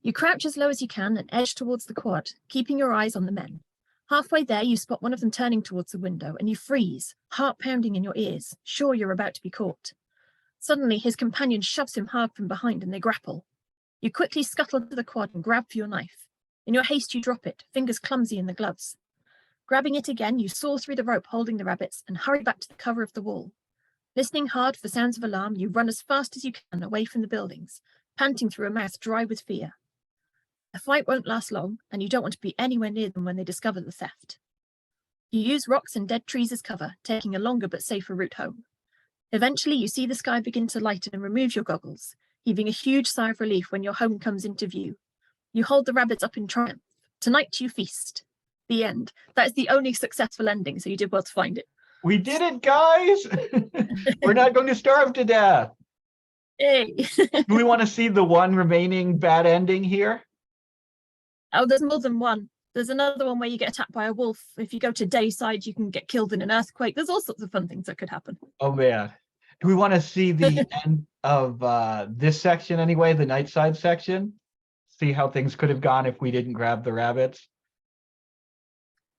You crouch as low as you can and edge towards the quad, keeping your eyes on the men. Halfway there, you spot one of them turning towards the window, and you freeze, heart pounding in your ears, sure you're about to be caught. Suddenly, his companion shoves him hard from behind, and they grapple. You quickly scuttle to the quad and grab for your knife. In your haste, you drop it, fingers clumsy in the gloves. Grabbing it again, you saw through the rope holding the rabbits and hurry back to the cover of the wall. Listening hard for sounds of alarm, you run as fast as you can away from the buildings, panting through a mouth dry with fear. The fight won't last long, and you don't want to be anywhere near them when they discover the theft. You use rocks and dead trees as cover, taking a longer but safer route home. Eventually, you see the sky begin to lighten and remove your goggles, heaving a huge sigh of relief when your home comes into view. You hold the rabbits up in triumph. Tonight you feast. The end. That is the only successful ending, so you did well to find it. We did it, guys! We're not going to starve to death. Hey. Do we want to see the one remaining bad ending here? Oh, there's more than one. There's another one where you get attacked by a wolf. If you go to dayside, you can get killed in an earthquake. There's all sorts of fun things that could happen. Oh, man. Do we want to see the end of this section anyway, the night side section? See how things could have gone if we didn't grab the rabbits?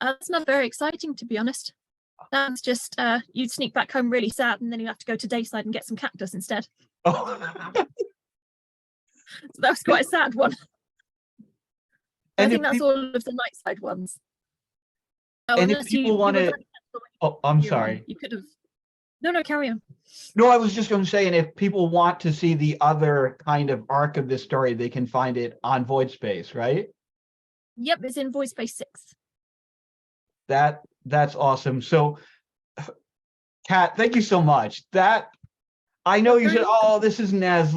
That's not very exciting, to be honest. That's just you'd sneak back home really sad, and then you have to go to dayside and get some cactus instead. Oh. So that was quite a sad one. And I think that's all of the night side ones. Oh, and if unless people want to... Oh, I'm sorry. You could have... No, carry on. No, I was just going to say, and if people want to see the other kind of arc of this story, they can find it on Voidspace, right? Yep, it's in Voidspace 6. That's awesome. So, Kat, thank you so much. That I know you said, oh, this isn't as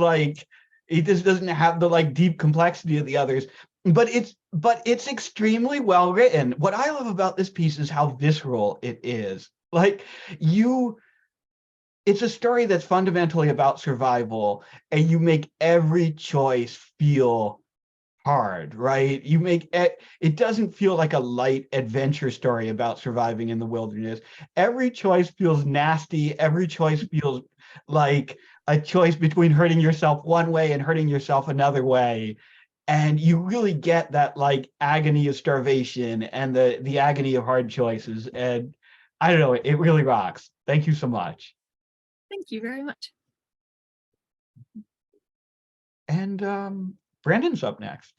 this doesn't have the deep complexity of the others, but it's extremely well written. What I love about this piece is how visceral it is. It's a story that's fundamentally about survival, and you make every choice feel hard, right? You make it doesn't feel like a light adventure story about surviving in the wilderness. Every choice feels nasty. Every choice feels like a choice between hurting yourself one way and hurting yourself another way. And you really get that agony of starvation and the agony of hard choices. And I don't know, it really rocks. Thank you so much. Thank you very much. And Brandon's up next.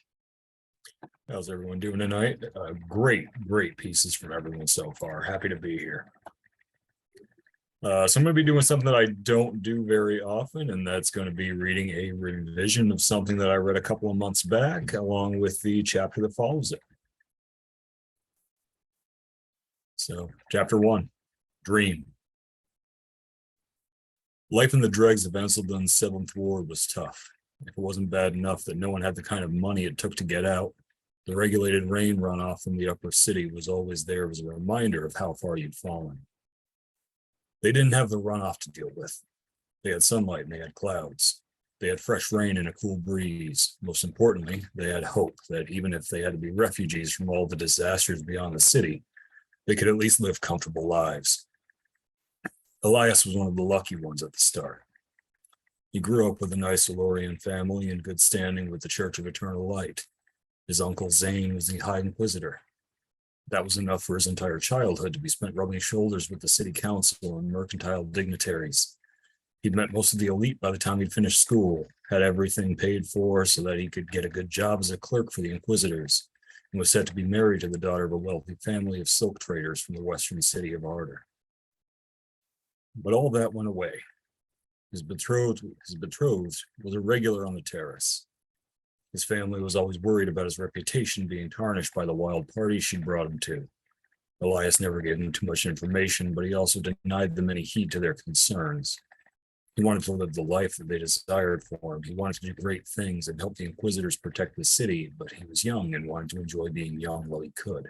How's everyone doing tonight? Great pieces from everyone so far. Happy to be here. So I'm going to be doing something that I don't do very often, and that's going to be reading a revision of something that I read a couple of months back, along with the chapter that follows it. So, chapter 1, Dream. Life in the dregs of Enselden's 7th Ward was tough. If it wasn't bad enough that no one had the kind of money it took to get out, The regulated rain runoff from the upper city was always there as a reminder of how far you'd fallen. They didn't have the runoff to deal with. They had sunlight and they had clouds. They had fresh rain and a cool breeze. Most importantly, they had hope that even if they had to be refugees from all the disasters beyond the city, they could at least live comfortable lives. Elias was one of the lucky ones at the start. He grew up with a nice Elorian family in good standing with the Church of Eternal Light. His uncle Zane was the High Inquisitor. That was enough for his entire childhood to be spent rubbing shoulders with the city council and mercantile dignitaries. He'd met most of the elite by the time he'd finished school, had everything paid for so that he could get a good job as a clerk for the Inquisitors, and was set to be married to the daughter of a wealthy family of silk traders from the western city of Ardor. But all that went away. His betrothed was a regular on the terrace. His family was always worried about his reputation being tarnished by the wild parties she brought him to. Elias never gave them too much information, but he also denied them any heed to their concerns. He wanted to live the life that they desired for him. He wanted to do great things and help the Inquisitors protect the city, but he was young and wanted to enjoy being young while he could.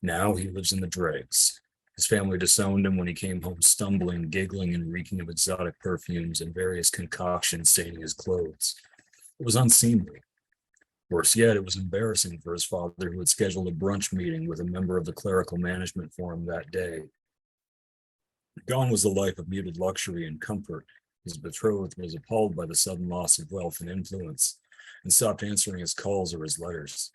Now he lives in the dregs. His family disowned him when he came home stumbling, giggling, and reeking of exotic perfumes and various concoctions staining his clothes. It was unseemly. Worse yet, it was embarrassing for his father, who had scheduled a brunch meeting with a member of the clerical management for him that day. Gone was the life of muted luxury and comfort. His betrothed was appalled by the sudden loss of wealth and influence, and stopped answering his calls or his letters.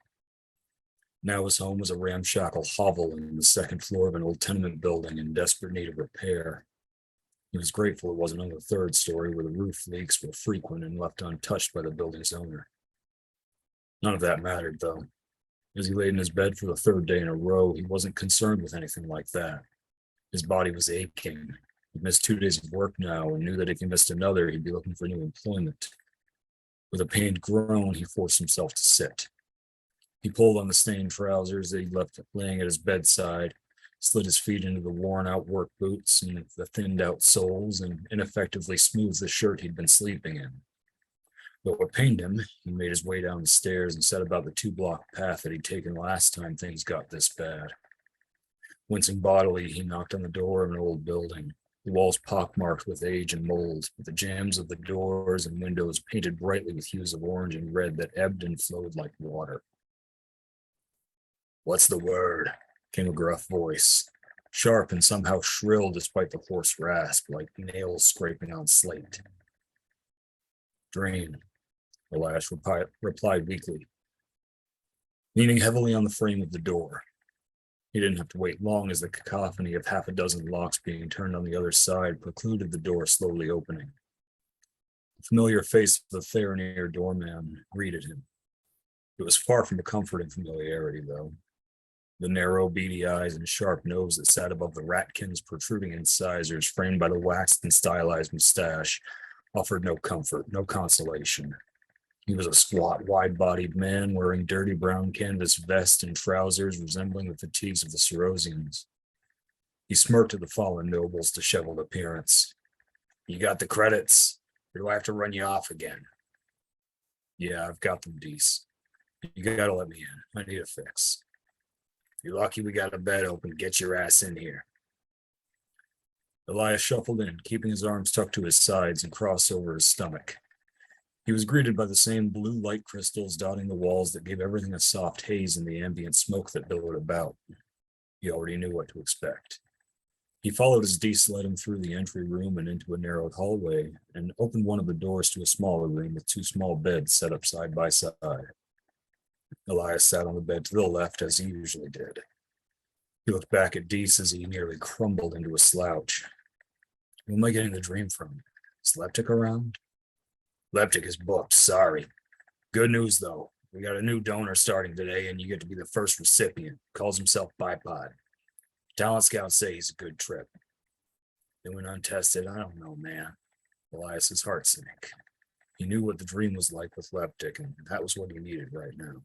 Now his home was a ramshackle hovel in the second floor of an old tenement building in desperate need of repair. He was grateful it wasn't on the third story, where the roof leaks were frequent and left untouched by the building's owner. None of that mattered, though. As he laid in his bed for the third day in a row, he wasn't concerned with anything like that. His body was aching. He'd missed 2 days of work now and knew that if he missed another, he'd be looking for new employment. With a pained groan, he forced himself to sit. He pulled on the stained trousers that he'd left laying at his bedside, slid his feet into the worn-out work boots and the thinned-out soles, and ineffectively smoothed the shirt he'd been sleeping in. But what pained him, he made his way down the stairs and set about the 2-block path that he'd taken last time things got this bad. Wincing bodily, he knocked on the door of an old building, the walls pockmarked with age and mold, with the jambs of the doors and windows painted brightly with hues of orange and red that ebbed and flowed like water. "What's the word?" came a gruff voice, sharp and somehow shrill despite the hoarse rasp, like nails scraping on slate. "Dream," Elias replied weakly, leaning heavily on the frame of the door. He didn't have to wait long, as the cacophony of half a dozen locks being turned on the other side precluded the door slowly opening. The familiar face of the Theraneer doorman greeted him. It was far from a comforting familiarity, though. The narrow, beady eyes and sharp nose that sat above the ratkins protruding incisors framed by the waxed and stylized mustache offered no comfort, no consolation. He was a squat, wide-bodied man wearing dirty brown canvas vest and trousers resembling the fatigues of the Cerosians. He smirked at the fallen noble's disheveled appearance. "You got the credits, or do I have to run you off again?" "Yeah, I've got them, Dees. You gotta let me in. I need a fix." "You're lucky we got a bed open. Get your ass in here." Elias shuffled in, keeping his arms tucked to his sides and crossed over his stomach. He was greeted by the same blue light crystals dotting the walls that gave everything a soft haze in the ambient smoke that billowed about. He already knew what to expect. He followed as Dees led him through the entry room and into a narrowed hallway, and opened one of the doors to a smaller room with 2 small beds set up side by side. Elias sat on the bed to the left, as he usually did. He looked back at Dees as he nearly crumbled into a slouch. "Who am I getting the dream from? Is Leptic around?" "Leptic is booked, sorry. Good news, though. We got a new donor starting today, and you get to be the first recipient. Calls himself Bipod. Talent scouts say he's a good trip." "Doing untested? I don't know, man." Elias's heart sank. He knew what the dream was like with Leptic, and that was what he needed right now.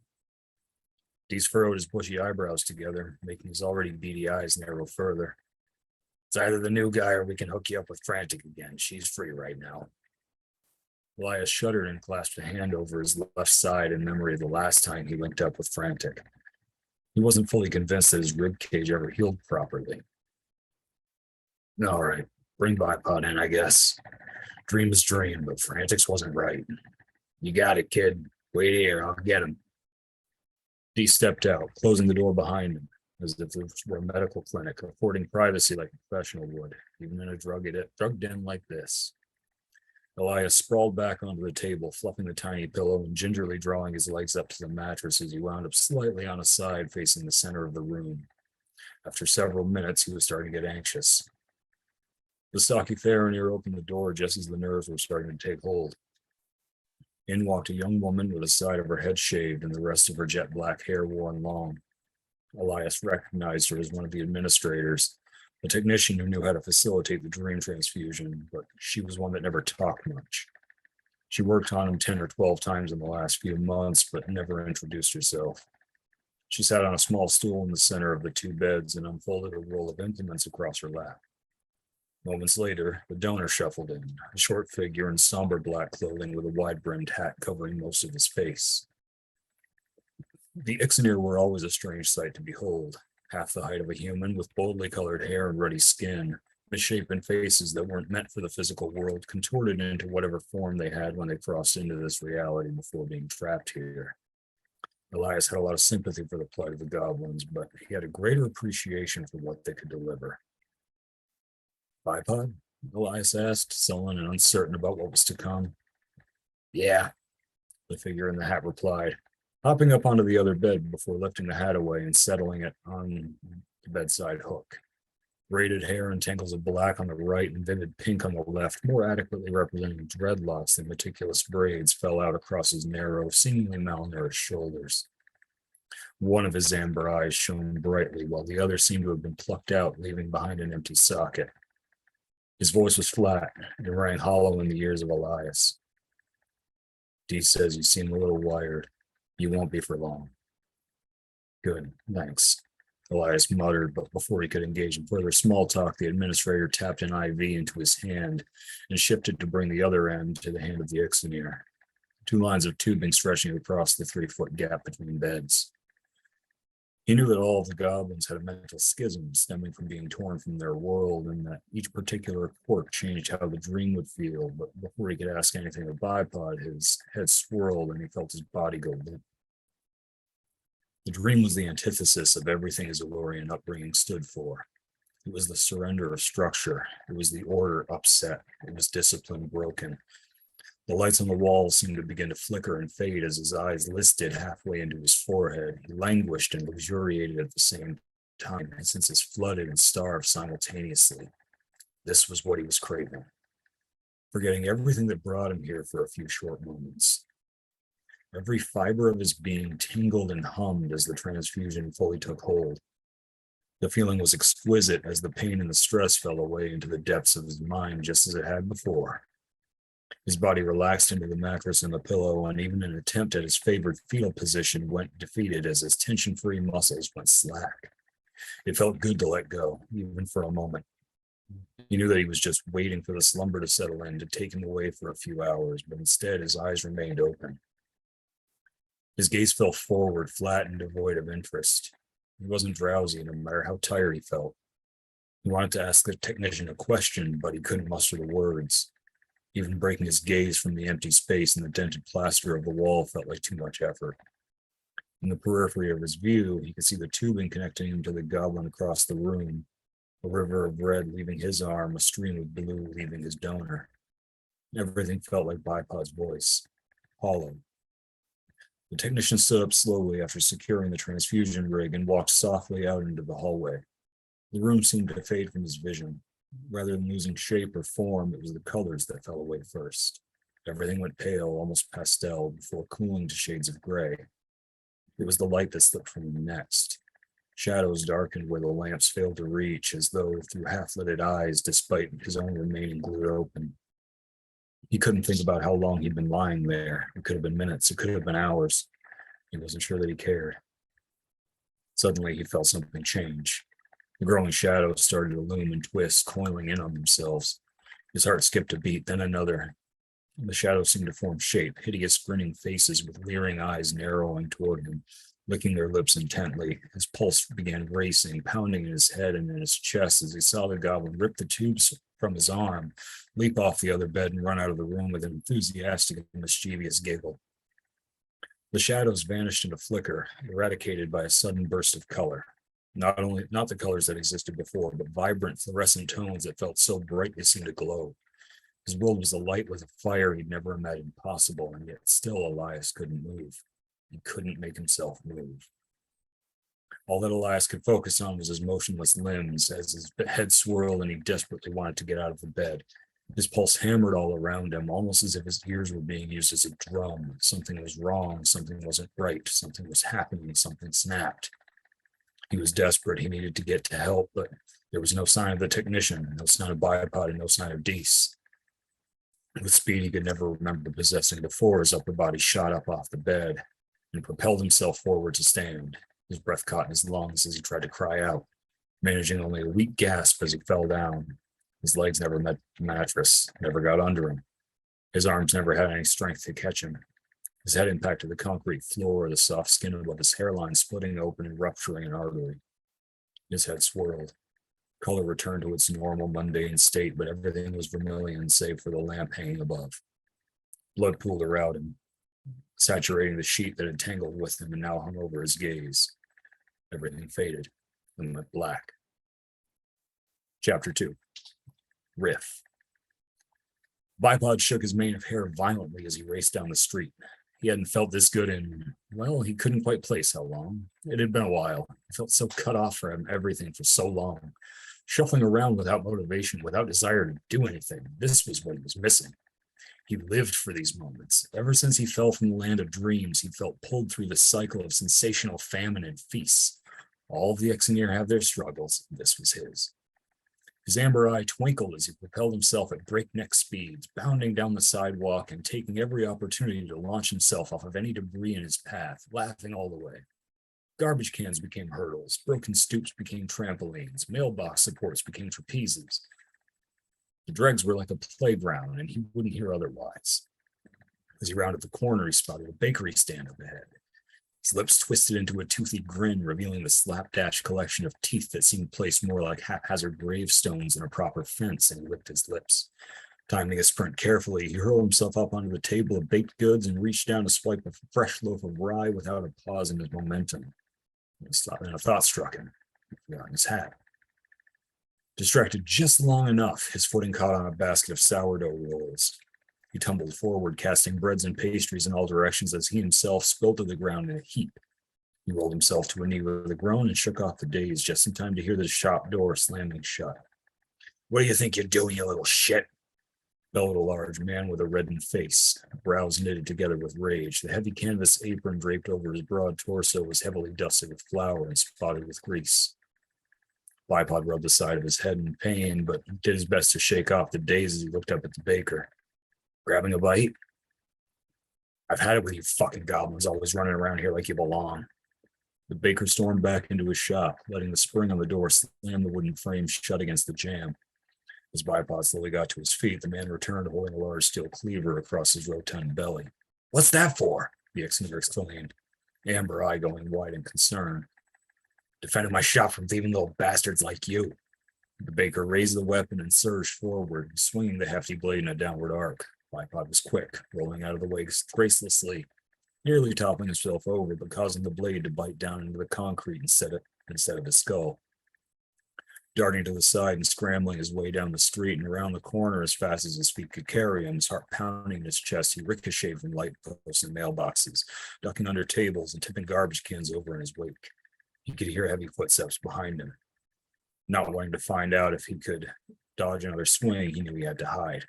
Dees furrowed his bushy eyebrows together, making his already beady eyes narrow further. "It's either the new guy or we can hook you up with Frantic again. She's free right now." Elias shuddered and clasped a hand over his left side in memory of the last time he linked up with Frantic. He wasn't fully convinced that his rib cage ever healed properly. All right, bring Bipod in, I guess. Dream is dream, but Frantic's wasn't right. You got it, kid. Wait here, I'll get him. Dee stepped out, closing the door behind him, as if this were a medical clinic, affording privacy like a professional would, even in a drugged den like this. Elias sprawled back onto the table, fluffing the tiny pillow and gingerly drawing his legs up to the mattress as he wound up slightly on his side facing the center of the room. After several minutes, he was starting to get anxious. The stocky Farinir opened the door just as the nerves were starting to take hold. In walked a young woman with the side of her head shaved and the rest of her jet black hair worn long. Elias recognized her as one of the administrators, a technician who knew how to facilitate the dream transfusion, but she was one that never talked much. She worked on him 10 or 12 times in the last few months, but never introduced herself. She sat on a small stool in the center of the two beds and unfolded a roll of implements across her lap. Moments later, the donor shuffled in, a short figure in somber black clothing with a wide-brimmed hat covering most of his face. The Ixnir were always a strange sight to behold, half the height of a human with boldly colored hair and ruddy skin, misshapen faces that weren't meant for the physical world, contorted into whatever form they had when they crossed into this reality before being trapped here. Elias had a lot of sympathy for the plight of the goblins, but he had a greater appreciation for what they could deliver. Bipod? Elias asked, sullen and uncertain about what was to come. Yeah, the figure in the hat replied, hopping up onto the other bed before lifting the hat away and settling it on the bedside hook. Braided hair and tangles of black on the right and vivid pink on the left, more adequately representing dreadlocks than meticulous braids, fell out across his narrow, seemingly malnourished shoulders. One of his amber eyes shone brightly, while the other seemed to have been plucked out, leaving behind an empty socket. His voice was flat and rang hollow in the ears of Elias. Dee says you seem a little wired. You won't be for long. Good, thanks, Elias muttered, but before he could engage in further small talk, the administrator tapped an IV into his hand and shifted to bring the other end to the hand of the Ixnir. 2 lines of tubing stretching across the 3-foot gap between beds. He knew that all of the goblins had a mental schism stemming from being torn from their world, and that each particular quirk changed how the dream would feel, but before he could ask anything of Bipod, his head swirled and he felt his body go limp. The dream was the antithesis of everything his Elorian upbringing stood for. It was the surrender of structure. It was the order upset. It was discipline broken. The lights on the walls seemed to begin to flicker and fade as his eyes listed halfway into his forehead. He languished and luxuriated at the same time, his senses flooded and starved simultaneously. This was what he was craving, forgetting everything that brought him here for a few short moments. Every fiber of his being tingled and hummed as the transfusion fully took hold. The feeling was exquisite as the pain and the stress fell away into the depths of his mind just as it had before. His body relaxed into the mattress and the pillow, and even an attempt at his favorite fetal position went defeated as his tension-free muscles went slack. It felt good to let go, even for a moment. He knew that he was just waiting for the slumber to settle in, to take him away for a few hours, but instead his eyes remained open. His gaze fell forward, flat and devoid of interest. He wasn't drowsy, no matter how tired he felt. He wanted to ask the technician a question, but he couldn't muster the words. Even breaking his gaze from the empty space and the dented plaster of the wall felt like too much effort. In the periphery of his view, he could see the tubing connecting him to the goblin across the room, a river of red leaving his arm, a stream of blue leaving his donor. Everything felt like Bipod's voice, hollow. The technician stood up slowly after securing the transfusion rig and walked softly out into the hallway. The room seemed to fade from his vision. Rather than losing shape or form, it was the colors that fell away first. Everything went pale, almost pastel, before cooling to shades of gray. It was the light that slipped from him next. Shadows darkened where the lamps failed to reach, as though through half-lidded eyes, despite his own remaining glued open. He couldn't think about how long he'd been lying there. It could have been minutes, it could have been hours. He wasn't sure that he cared. Suddenly, he felt something change. The growing shadows started to loom and twist, coiling in on themselves. His heart skipped a beat, then another. The shadows seemed to form shape, hideous grinning faces with leering eyes narrowing toward him, licking their lips intently. His pulse began racing, pounding in his head and in his chest as he saw the goblin rip the tubes from his arm, leap off the other bed, and run out of the room with an enthusiastic and mischievous giggle. The shadows vanished in a flicker, eradicated by a sudden burst of color. Not the colors that existed before, but vibrant fluorescent tones that felt so bright they seemed to glow. His world was alight with a fire he'd never imagined possible, and yet still Elias couldn't move. He couldn't make himself move. All that Elias could focus on was his motionless limbs as his head swirled and he desperately wanted to get out of the bed. His pulse hammered all around him, almost as if his ears were being used as a drum. Something was wrong, something wasn't right, something was happening, something snapped. He was desperate, he needed to get to help, but there was no sign of the technician, no sign of Biopod, and no sign of Deese. With speed he could never remember possessing before, his upper body shot up off the bed and propelled himself forward to stand. His breath caught in his lungs as he tried to cry out, managing only a weak gasp as he fell down. His legs never met the mattress, never got under him. His arms never had any strength to catch him. His head impacted the concrete floor, the soft skin above his hairline splitting open and rupturing an artery. His head swirled. Color returned to its normal, mundane state, but everything was vermilion save for the lamp hanging above. Blood pooled around him, saturating the sheet that had tangled with him and now hung over his gaze. Everything faded and went black. Chapter 2. Riff. Bipod shook his mane of hair violently as he raced down the street. He hadn't felt this good in, well, he couldn't quite place how long. It had been a while. He felt so cut off from everything for so long. Shuffling around without motivation, without desire to do anything. This was what he was missing. He lived for these moments. Ever since he fell from the land of dreams, he felt pulled through the cycle of sensational famine and feasts. All of the Exeneer have their struggles. This was his. His amber eye twinkled as he propelled himself at breakneck speeds, bounding down the sidewalk and taking every opportunity to launch himself off of any debris in his path, laughing all the way. Garbage cans became hurdles, broken stoops became trampolines, mailbox supports became trapezes. The dregs were like a playground, and he wouldn't hear otherwise. As he rounded the corner, he spotted a bakery stand up ahead. His lips twisted into a toothy grin, revealing the slapdash collection of teeth that seemed placed more like haphazard gravestones than a proper fence, and he licked his lips. Timing his sprint carefully, he hurled himself up onto the table of baked goods and reached down to swipe a fresh loaf of rye without a pause in his momentum. And a thought struck him. He forgot his hat. Distracted just long enough, his footing caught on a basket of sourdough rolls. He tumbled forward, casting breads and pastries in all directions as he himself spilled to the ground in a heap. He rolled himself to a knee with a groan and shook off the daze just in time to hear the shop door slamming shut. "What do you think you're doing, you little shit?" bellowed a large man with a reddened face, brows knitted together with rage. The heavy canvas apron draped over his broad torso was heavily dusted with flour and spotted with grease. Bipod rubbed the side of his head in pain, but did his best to shake off the daze as he looked up at the baker. "Grabbing a bite?" "I've had it with you fucking goblins always running around here like you belong." The baker stormed back into his shop, letting the spring on the door slam the wooden frame shut against the jamb. As Bipod slowly got to his feet, the man returned holding a large steel cleaver across his rotund belly. "What's that for?" the Exeneer exclaimed, amber eye going wide in concern. "Defending my shop from thieving little bastards like you." The baker raised the weapon and surged forward, swinging the hefty blade in a downward arc. Bipod was quick, rolling out of the way gracelessly, nearly toppling himself over, but causing the blade to bite down into the concrete instead of his skull. Darting to the side and scrambling his way down the street and around the corner as fast as his feet could carry him, his heart pounding in his chest, he ricocheted from light posts and mailboxes, ducking under tables and tipping garbage cans over in his wake. He could hear heavy footsteps behind him. Not wanting to find out if he could dodge another swing, he knew he had to hide.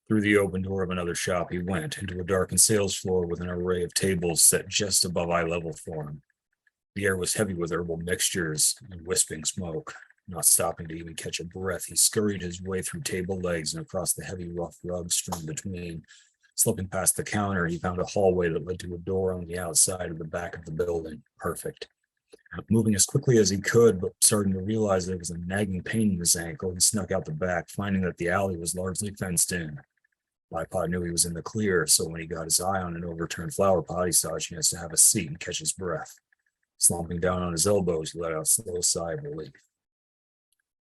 Through the open door of another shop he went, into a darkened sales floor with an array of tables set just above eye level for him. The air was heavy with herbal mixtures and wisping smoke. Not stopping to even catch a breath, he scurried his way through table legs and across the heavy rough rug strewn between. Slipping past the counter, he found a hallway that led to a door on the outside of the back of the building. Perfect. Moving as quickly as he could, but starting to realize there was a nagging pain in his ankle, he snuck out the back, finding that the alley was largely fenced in. Bipod knew he was in the clear, so when he got his eye on an overturned flower pot, he saw a chance to have a seat and catch his breath. Slumping down on his elbows, he let out a slow sigh of relief.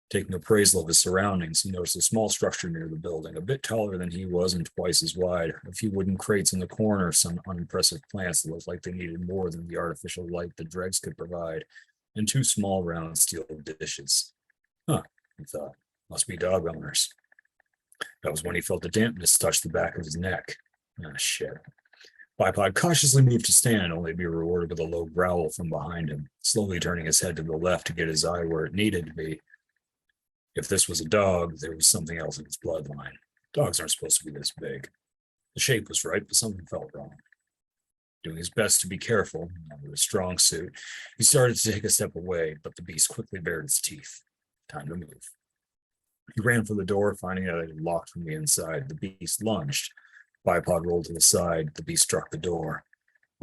Taking appraisal of his surroundings, he noticed a small structure near the building, a bit taller than he was and twice as wide. A few wooden crates in the corner, some unimpressive plants that looked like they needed more than the artificial light the dregs could provide, and 2 small round steel dishes. Huh, he thought, must be dog owners. That was when he felt the dampness touch the back of his neck. Ah, shit. Bipod cautiously moved to stand, only to be rewarded with a low growl from behind him, slowly turning his head to the left to get his eye where it needed to be. If this was a dog, there was something else in its bloodline. Dogs aren't supposed to be this big. The shape was right, but something felt wrong. Doing his best to be careful, with a strong suit, he started to take a step away, but the beast quickly bared its teeth. Time to move. He ran for the door, finding that it had locked from the inside. The beast lunged. Bipod rolled to the side. The beast struck the door.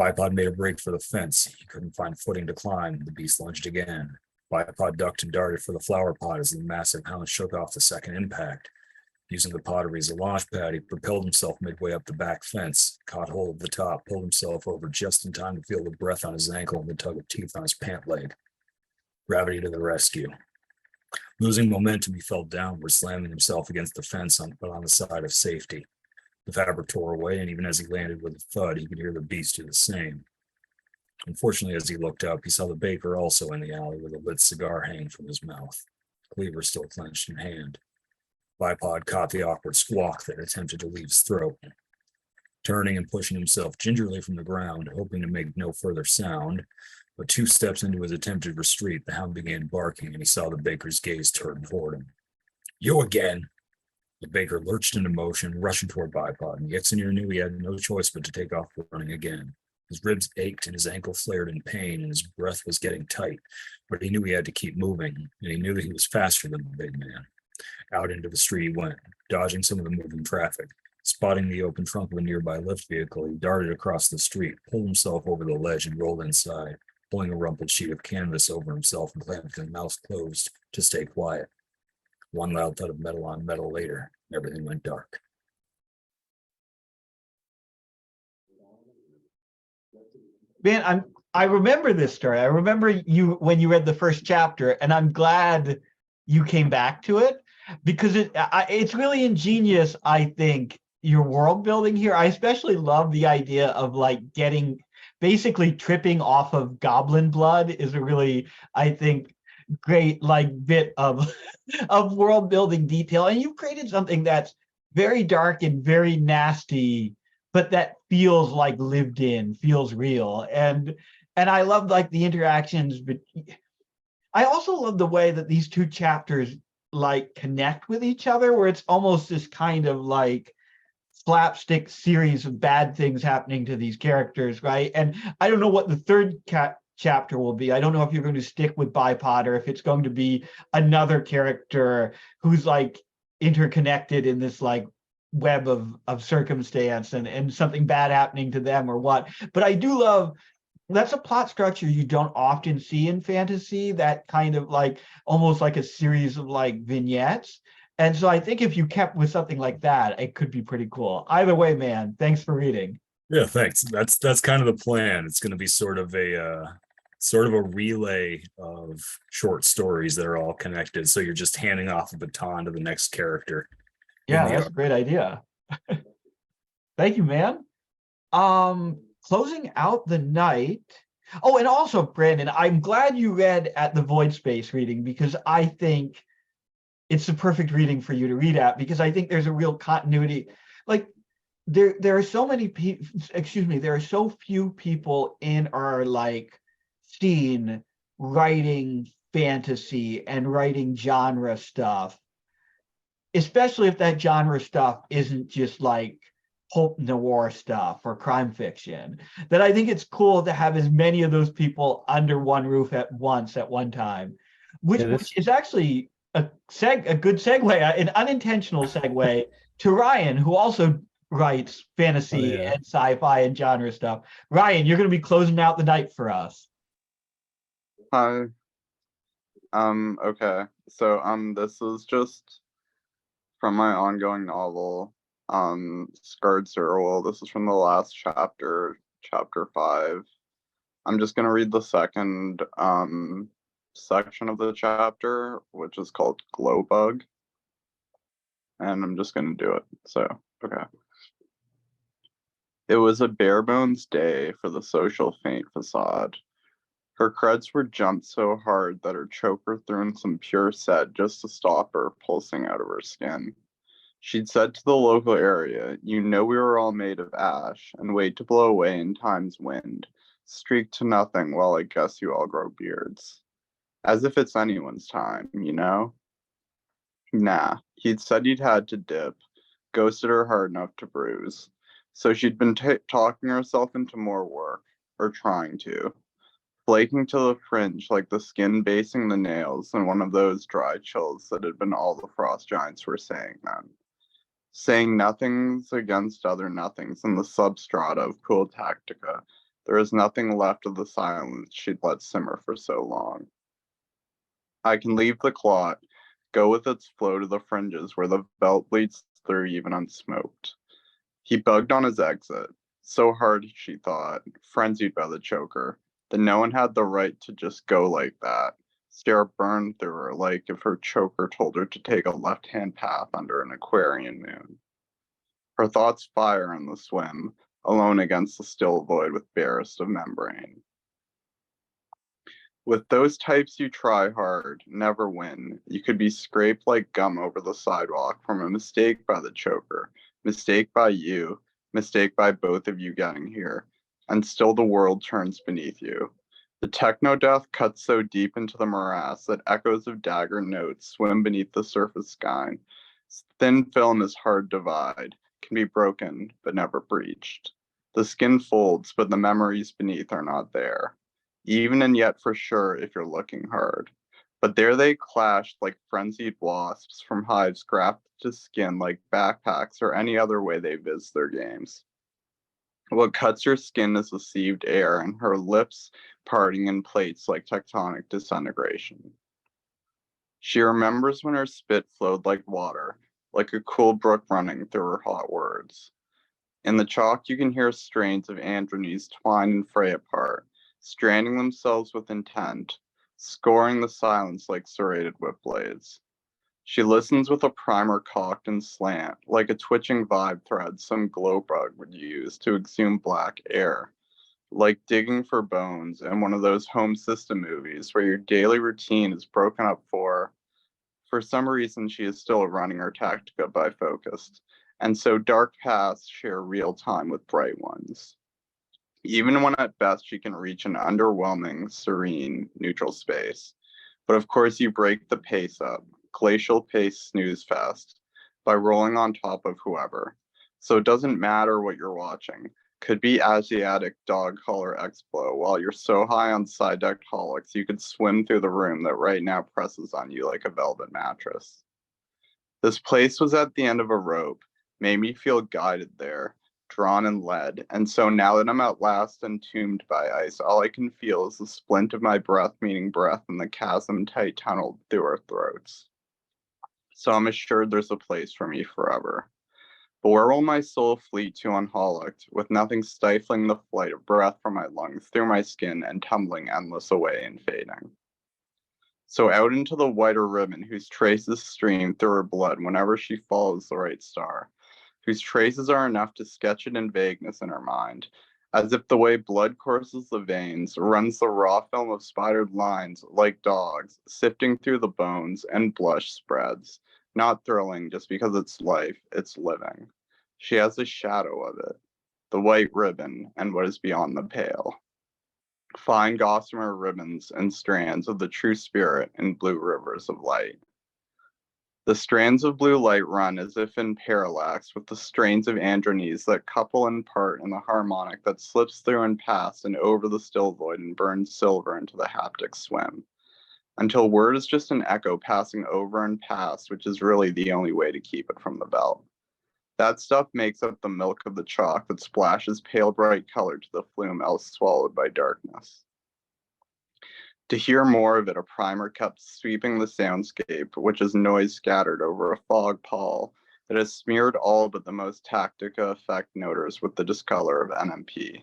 Bipod made a break for the fence. He couldn't find footing to climb. The beast lunged again. Bipod ducked and darted for the flower pot as the massive hound shook off the second impact. Using the pottery as a launch pad, he propelled himself midway up the back fence, caught hold of the top, pulled himself over just in time to feel the breath on his ankle and the tug of teeth on his pant leg. Gravity to the rescue. Losing momentum, he fell downward, slamming himself against the fence but on the side of safety. The fabric tore away, and even as he landed with a thud, he could hear the beast do the same. Unfortunately, as he looked up, he saw the baker also in the alley with a lit cigar hanging from his mouth, cleaver still clenched in hand. Bipod caught the awkward squawk that attempted to leave his throat. Turning and pushing himself gingerly from the ground, hoping to make no further sound, but 2 steps into his attempted retreat, the hound began barking, and he saw the baker's gaze turn toward him. You again! The baker lurched into motion, rushing toward Bipod, and the engineer knew he had no choice but to take off running again. His ribs ached and his ankle flared in pain, and his breath was getting tight, but he knew he had to keep moving, and he knew that he was faster than the big man. Out into the street he went, dodging some of the moving traffic. Spotting the open trunk of a nearby lift vehicle, he darted across the street, pulled himself over the ledge, and rolled inside, pulling a rumpled sheet of canvas over himself and clamping his mouth closed to stay quiet. One loud thud of metal on metal later, everything went dark. Man, I remember this story. I remember you when you read the first chapter, and I'm glad you came back to it because it's really ingenious, I think, your world building here. I especially love the idea of like basically tripping off of goblin blood is a really, I think, great like bit of of world building detail. And you created something that's very dark and very nasty, but that feels like lived in, feels real. And I love like the interactions, but I also love the way that these 2 chapters like connect with each other, where it's almost this kind of like slapstick series of bad things happening to these characters, right? And I don't know what the third chapter will be. I don't know if you're going to stick with Bipod or if it's going to be another character who's like interconnected in this like web of circumstance and something bad happening to them or what. But I do love that's a plot structure you don't often see in fantasy, that kind of like almost like a series of like vignettes. And so I think if you kept with something like that, it could be pretty cool. Either way, man, thanks for reading. Yeah, thanks. That's kind of the plan. It's going to be sort of a relay of short stories that are all connected. So you're just handing off a baton to the next character. Yeah, that's a great idea. Thank you, man. Closing out the night. Oh, and also, Brandon, I'm glad you read at the Voidspace reading, because I think it's the perfect reading for you to read at, because I think there's a real continuity. Like there are so many people, there are so few people in our like scene writing fantasy and writing genre stuff, especially if that genre stuff isn't just like pulp noir stuff or crime fiction, that I think it's cool to have as many of those people under one roof at once at one time, which is actually a good segue, an unintentional segue to Ryan, who also writes fantasy and sci-fi and genre stuff. Ryan, you're going to be closing out the night for us. Hi. Okay. So this is just from my ongoing novel. Scarred Cyril. This is from the last chapter, chapter 5. I'm just going to read the second section of the chapter, which is called Glow Bug. And I'm just going to do it. So, okay. It was a bare bones day for the social faint facade. Her creds were jumped so hard that her choker threw in some pure set just to stop her pulsing out of her skin. She'd said to the local area, "You know we were all made of ash, and wait to blow away in time's wind. Streak to nothing, well, I guess you all grow beards." As if it's anyone's time, you know? Nah, he'd said he'd had to dip, ghosted her hard enough to bruise. So she'd been talking herself into more work, or trying to. Flaking to the fringe like the skin basing the nails in one of those dry chills that had been all the frost giants were saying then. Saying nothings against other nothings in the substrata of cool tactica, there was nothing left of the silence she'd let simmer for so long. I can leave the clot, go with its flow to the fringes where the belt bleeds through even unsmoked. He bugged on his exit, so hard she thought, frenzied by the choker, that no one had the right to just go like that, stare burned through her like if her choker told her to take a left-hand path under an Aquarian moon. Her thoughts fire in the swim, alone against the still void with barest of membrane. With those types you try hard, never win. You could be scraped like gum over the sidewalk from a mistake by the choker, mistake by you, mistake by both of you getting here, and still the world turns beneath you. The techno-death cuts so deep into the morass that echoes of dagger notes swim beneath the surface sky. Thin film is hard to divide, can be broken, but never breached. The skin folds, but the memories beneath are not there. Even and yet for sure if you're looking hard. But there they clashed like frenzied wasps from hives grafted to skin like backpacks or any other way they viz their games. What cuts your skin is the sieved air and her lips parting in plates like tectonic disintegration. She remembers when her spit flowed like water, like a cool brook running through her hot words. In the chalk you can hear strains of andronies twine and fray apart, stranding themselves with intent, scoring the silence like serrated whip blades. She listens with a primer cocked and slant, like a twitching vibe thread some glow bug would use to exhume black air, like digging for bones in one of those home system movies where your daily routine is broken up for some reason she is still running her tactica by focused, and so dark paths share real time with bright ones. Even when at best she can reach an underwhelming, serene, neutral space. But of course you break the pace up, glacial pace snooze fest, by rolling on top of whoever. So it doesn't matter what you're watching. Could be Asiatic dog collar explo while you're so high on side-decked holics you could swim through the room that right now presses on you like a velvet mattress. This place was at the end of a rope, made me feel guided there, drawn and led, and so now that I'm at last entombed by ice, all I can feel is the splint of my breath meeting breath in the chasm tight tunneled through our throats. So I'm assured there's a place for me forever. But where will my soul flee to unholicked, with nothing stifling the flight of breath from my lungs through my skin and tumbling endless away and fading? So out into the whiter ribbon whose traces stream through her blood whenever she follows the right star, whose traces are enough to sketch it in vagueness in her mind, as if the way blood courses the veins runs the raw film of spidered lines like dogs, sifting through the bones, and blush spreads, not thrilling just because it's life, it's living. She has a shadow of it, the white ribbon and what is beyond the pale. Fine gossamer ribbons and strands of the true spirit in blue rivers of light. The strands of blue light run as if in parallax with the strains of andronies that couple and part in the harmonic that slips through and past and over the still void and burns silver into the haptic swim. Until word is just an echo passing over and past, which is really the only way to keep it from the belt. That stuff makes up the milk of the chalk that splashes pale bright color to the flume else swallowed by darkness. To hear more of it, a primer kept sweeping the soundscape, which is noise scattered over a fog pall It has smeared all but the most Tactica effect noters with the discolor of NMP.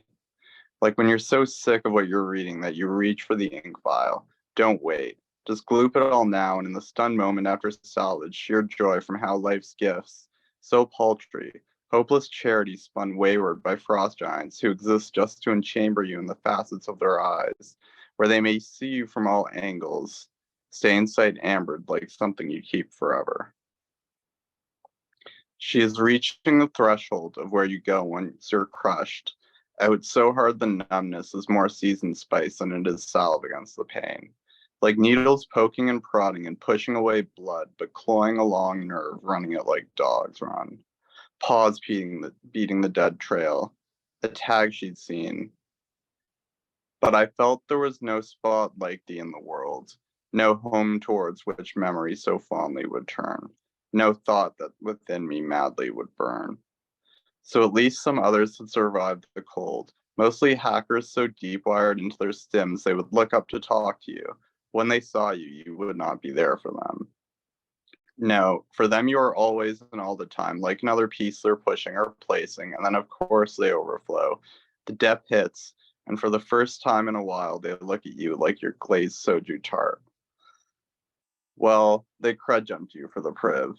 Like when you're so sick of what you're reading that you reach for the ink vial. Don't wait. Just gloop it all now, and in the stunned moment after salvage, sheer joy from how life's gifts, so paltry, hopeless charity spun wayward by frost giants who exist just to enchamber you in the facets of their eyes, where they may see you from all angles, stay in sight ambered like something you keep forever. She is reaching the threshold of where you go once you're crushed. Out so hard the numbness is more seasoned spice than it is salve against the pain. Like needles poking and prodding and pushing away blood, but clawing along nerve, running it like dogs run. Paws beating the dead trail, a tag she'd seen. But I felt there was no spot like thee in the world, no home towards which memory so fondly would turn, no thought that within me madly would burn. So at least some others had survived the cold, mostly hackers so deep wired into their stims they would look up to talk to you. When they saw you, you would not be there for them. No, for them you are always and all the time, like another piece they're pushing or placing, and then of course they overflow. The depth hits, and for the first time in a while they look at you like your glazed soju tart. Well, they crud jumped you for the priv.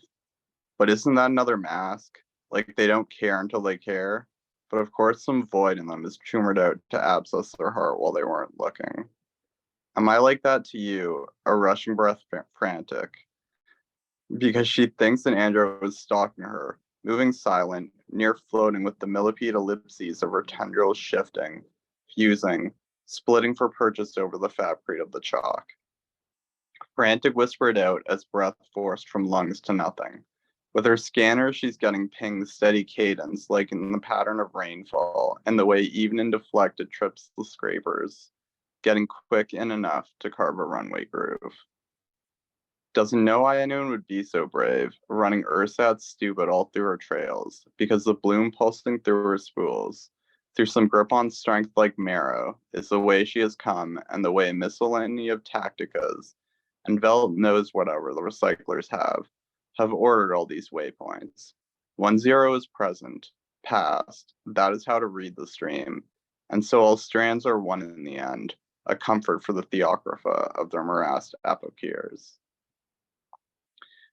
But isn't that another mask? Like they don't care until they care? But of course some void in them is tumored out to abscess their heart while they weren't looking. Am I like that to you, a rushing breath frantic? Because she thinks that Andrew is stalking her, moving silent, near floating with the millipede ellipses of her tendrils shifting, fusing, splitting for purchase over the fabric of the chalk. Frantic whispered out as breath forced from lungs to nothing. With her scanner, she's getting pinged steady cadence, like in the pattern of rainfall, and the way even and deflected trips the scrapers, getting quick in enough to carve a runway groove. Doesn't know Ayanoon would be so brave, running ersatz stupid all through her trails, because the bloom pulsing through her spools, through some grip-on strength like marrow, is the way she has come, and the way miscellany of tacticas, and Vel knows whatever the recyclers have ordered all these waypoints. 1-0 is present, past, that is how to read the stream, and so all strands are one in the end, a comfort for the theographa of their morassed apokeers.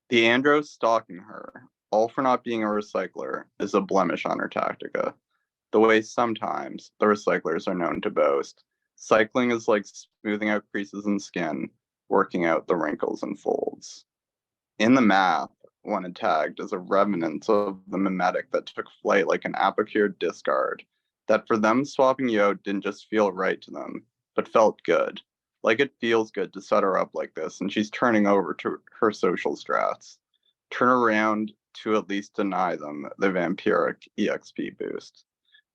The Andros stalking her, all for not being a recycler, is a blemish on her tactica. The way sometimes the recyclers are known to boast, cycling is like smoothing out creases in skin, working out the wrinkles and folds. In the math, one had tagged as a remnant of the mimetic that took flight like an apocure discard, that for them swapping you out didn't just feel right to them, but felt good. Like it feels good to set her up like this, and she's turning over to her social strats. Turn around to at least deny them the vampiric EXP boost.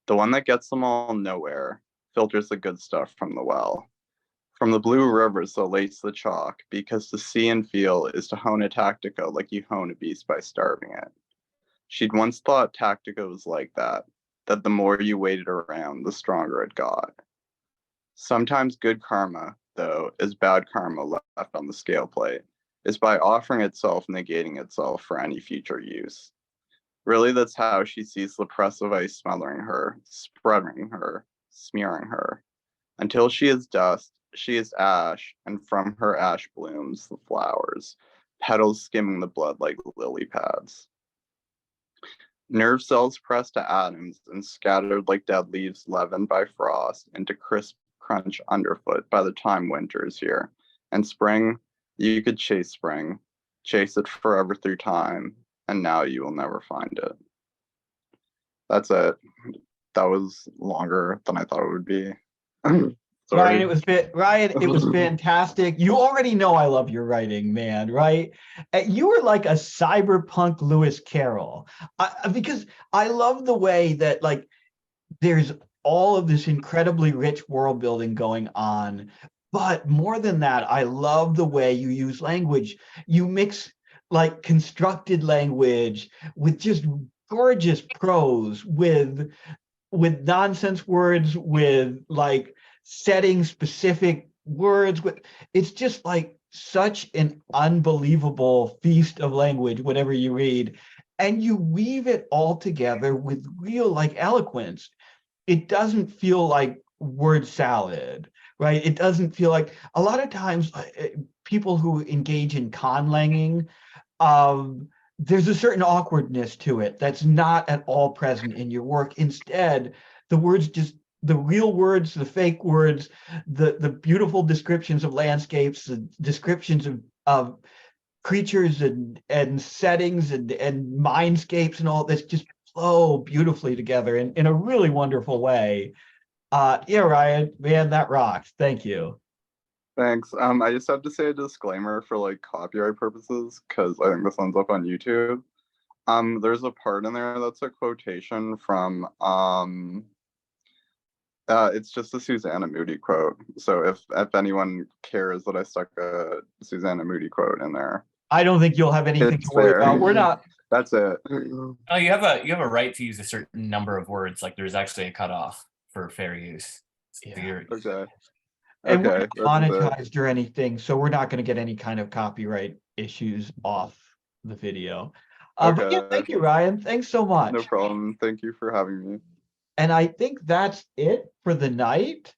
The one that gets them all nowhere, filters the good stuff from the well. From the blue rivers that lace the chalk, because to see and feel is to hone a tactica like you hone a beast by starving it. She'd once thought tactica was like that the more you waited around, the stronger it got. Sometimes good karma, though, is bad karma left on the scale plate, is by offering itself, negating itself for any future use. Really, that's how she sees the press of ice smothering her, spreading her, smearing her. Until she is dust, she is ash, and from her ash blooms the flowers, petals skimming the blood like lily pads. Nerve cells pressed to atoms and scattered like dead leaves leavened by frost into crisp crunch underfoot by the time winter is here. And spring, you could chase it forever through time, and now you will never find it. That's it. That was longer than I thought it would be. Ryan, it was fantastic. You already know I love your writing, man, right? You were like a cyberpunk Lewis Carroll, because I love the way that like there's all of this incredibly rich world building going on. But more than that, I love the way you use language. You mix like constructed language with just gorgeous prose, with nonsense words, with like setting specific words. It's just like such an unbelievable feast of language whenever you read. and you weave it all together with real like eloquence. It doesn't feel like word salad, right? It doesn't feel like a lot of times people who engage in conlanging, there's a certain awkwardness to it that's not at all present in your work. Instead, the words just the real words, the fake words, the beautiful descriptions of landscapes, the descriptions of creatures and settings and mindscapes and all this just flow beautifully together in a really wonderful way. Yeah, Ryan, man, that rocks. Thank you. Thanks. I just have to say a disclaimer for like copyright purposes, because I think this one's up on YouTube. There's a part in there that's a quotation from it's just a Susanna Moody quote. So if anyone cares that I stuck a Susanna Moody quote in there, I don't think you'll have anything it's to worry there. about. We're not. That's it. Oh, you have a right to use a certain number of words. Like there's actually a cutoff for fair use. Yeah. Okay. And we're Okay. not That's it. monetized or anything, so we're not going to get any kind of copyright issues off the video. But yeah, Okay. thank you, Ryan. Thanks so much. No problem. Thank you for having me. And I think that's it for the night.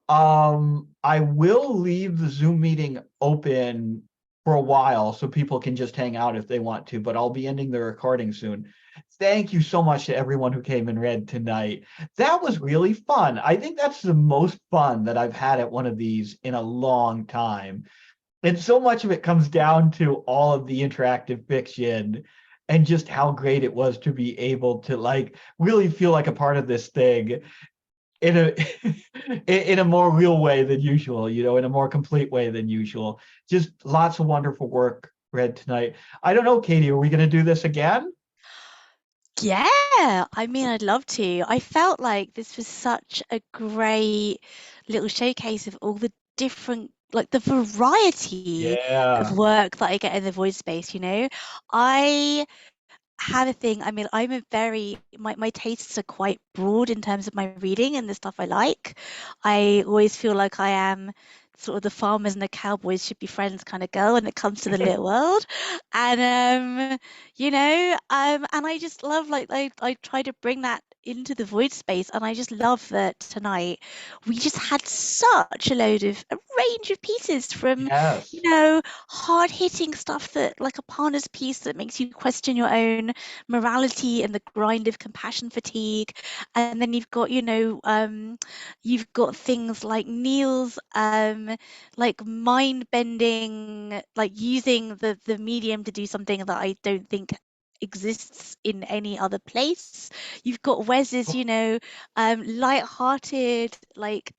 I will leave the Zoom meeting open for a while so people can just hang out if they want to, but I'll be ending the recording soon. Thank you so much to everyone who came and read tonight. That was really fun. I think that's the most fun that I've had at one of these in a long time. And so much of it comes down to all of the interactive fiction and just how great it was to be able to like really feel like a part of this thing in a in a more real way than usual, you know, in a more complete way than usual. Just lots of wonderful work read tonight. I don't know, Katie, are we going to do this again? Yeah, I mean, I'd love to. I felt like this was such a great little showcase of all the different, like the variety of Yeah. work that I get in the void space, you know. I have a thing. I mean, I'm a very my tastes are quite broad in terms of my reading and the stuff I like. I always feel like I am sort of the farmers and the cowboys should be friends kind of girl when it comes to the lit world. And you know, and I just love like I try to bring that into the void space, and I just love that tonight we just had such a range of pieces from Yes. you know hard hitting stuff that like a Parna's piece that makes you question your own morality and the grind of compassion fatigue, and then you've got you've got things like Neil's like mind bending, like using the medium to do something that I don't think exists in any other place. You've got Wes's light-hearted, like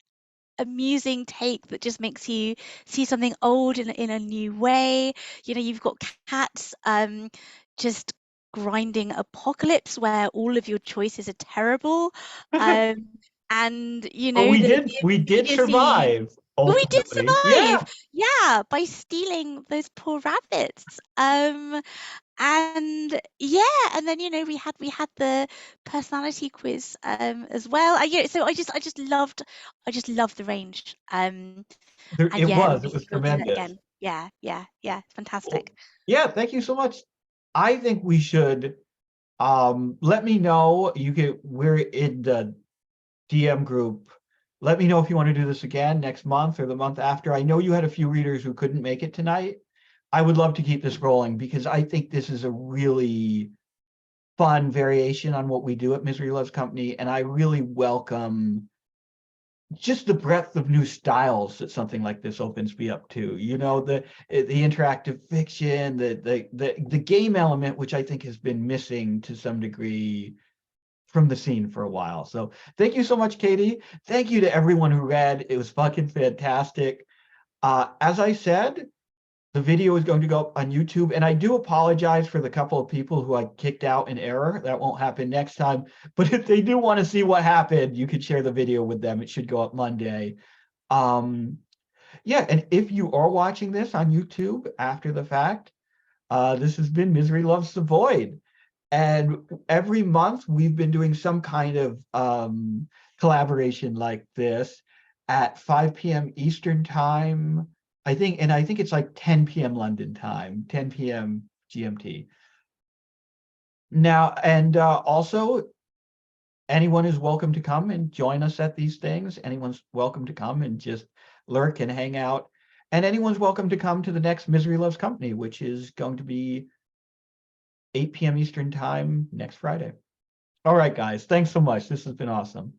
amusing take that just makes you see something old in a new way. You know, you've got Cats just grinding apocalypse where all of your choices are terrible. And you But know we the did immediacy. survive. We did Ultimately. Yeah. survive, yeah, by stealing those poor rabbits. And yeah, and then we had the personality quiz as well. So I just loved the range. And It yeah, was we will do that tremendous. again. Yeah, it's fantastic. Yeah, thank you so much. I think we should let me know. We're in the DM group. Let me know if you want to do this again next month or the month after. I know you had a few readers who couldn't make it tonight. I would love to keep this rolling because I think this is a really fun variation on what we do at Misery Loves Company, and I really welcome just the breadth of new styles that something like this opens me up to. You know, the interactive fiction, the game element, which I think has been missing to some degree from the scene for a while. So thank you so much, Katie. Thank you to everyone who read. It was fucking fantastic. As I said, the video is going to go up on YouTube, and I do apologize for the couple of people who I kicked out in error. That won't happen next time. But if they do want to see what happened, you could share the video with them. It should go up Monday. Yeah, and if you are watching this on YouTube after the fact, this has been Misery Loves the Void. And every month we've been doing some kind of collaboration like this at 5 p.m. Eastern time, I think, and I think it's like 10 p.m. London time, 10 p.m. GMT. Now, and also, anyone is welcome to come and join us at these things. Anyone's welcome to come and just lurk and hang out. And anyone's welcome to come to the next Misery Loves Company, which is going to be 8 p.m. Eastern time next Friday. All right, guys. Thanks so much. This has been awesome.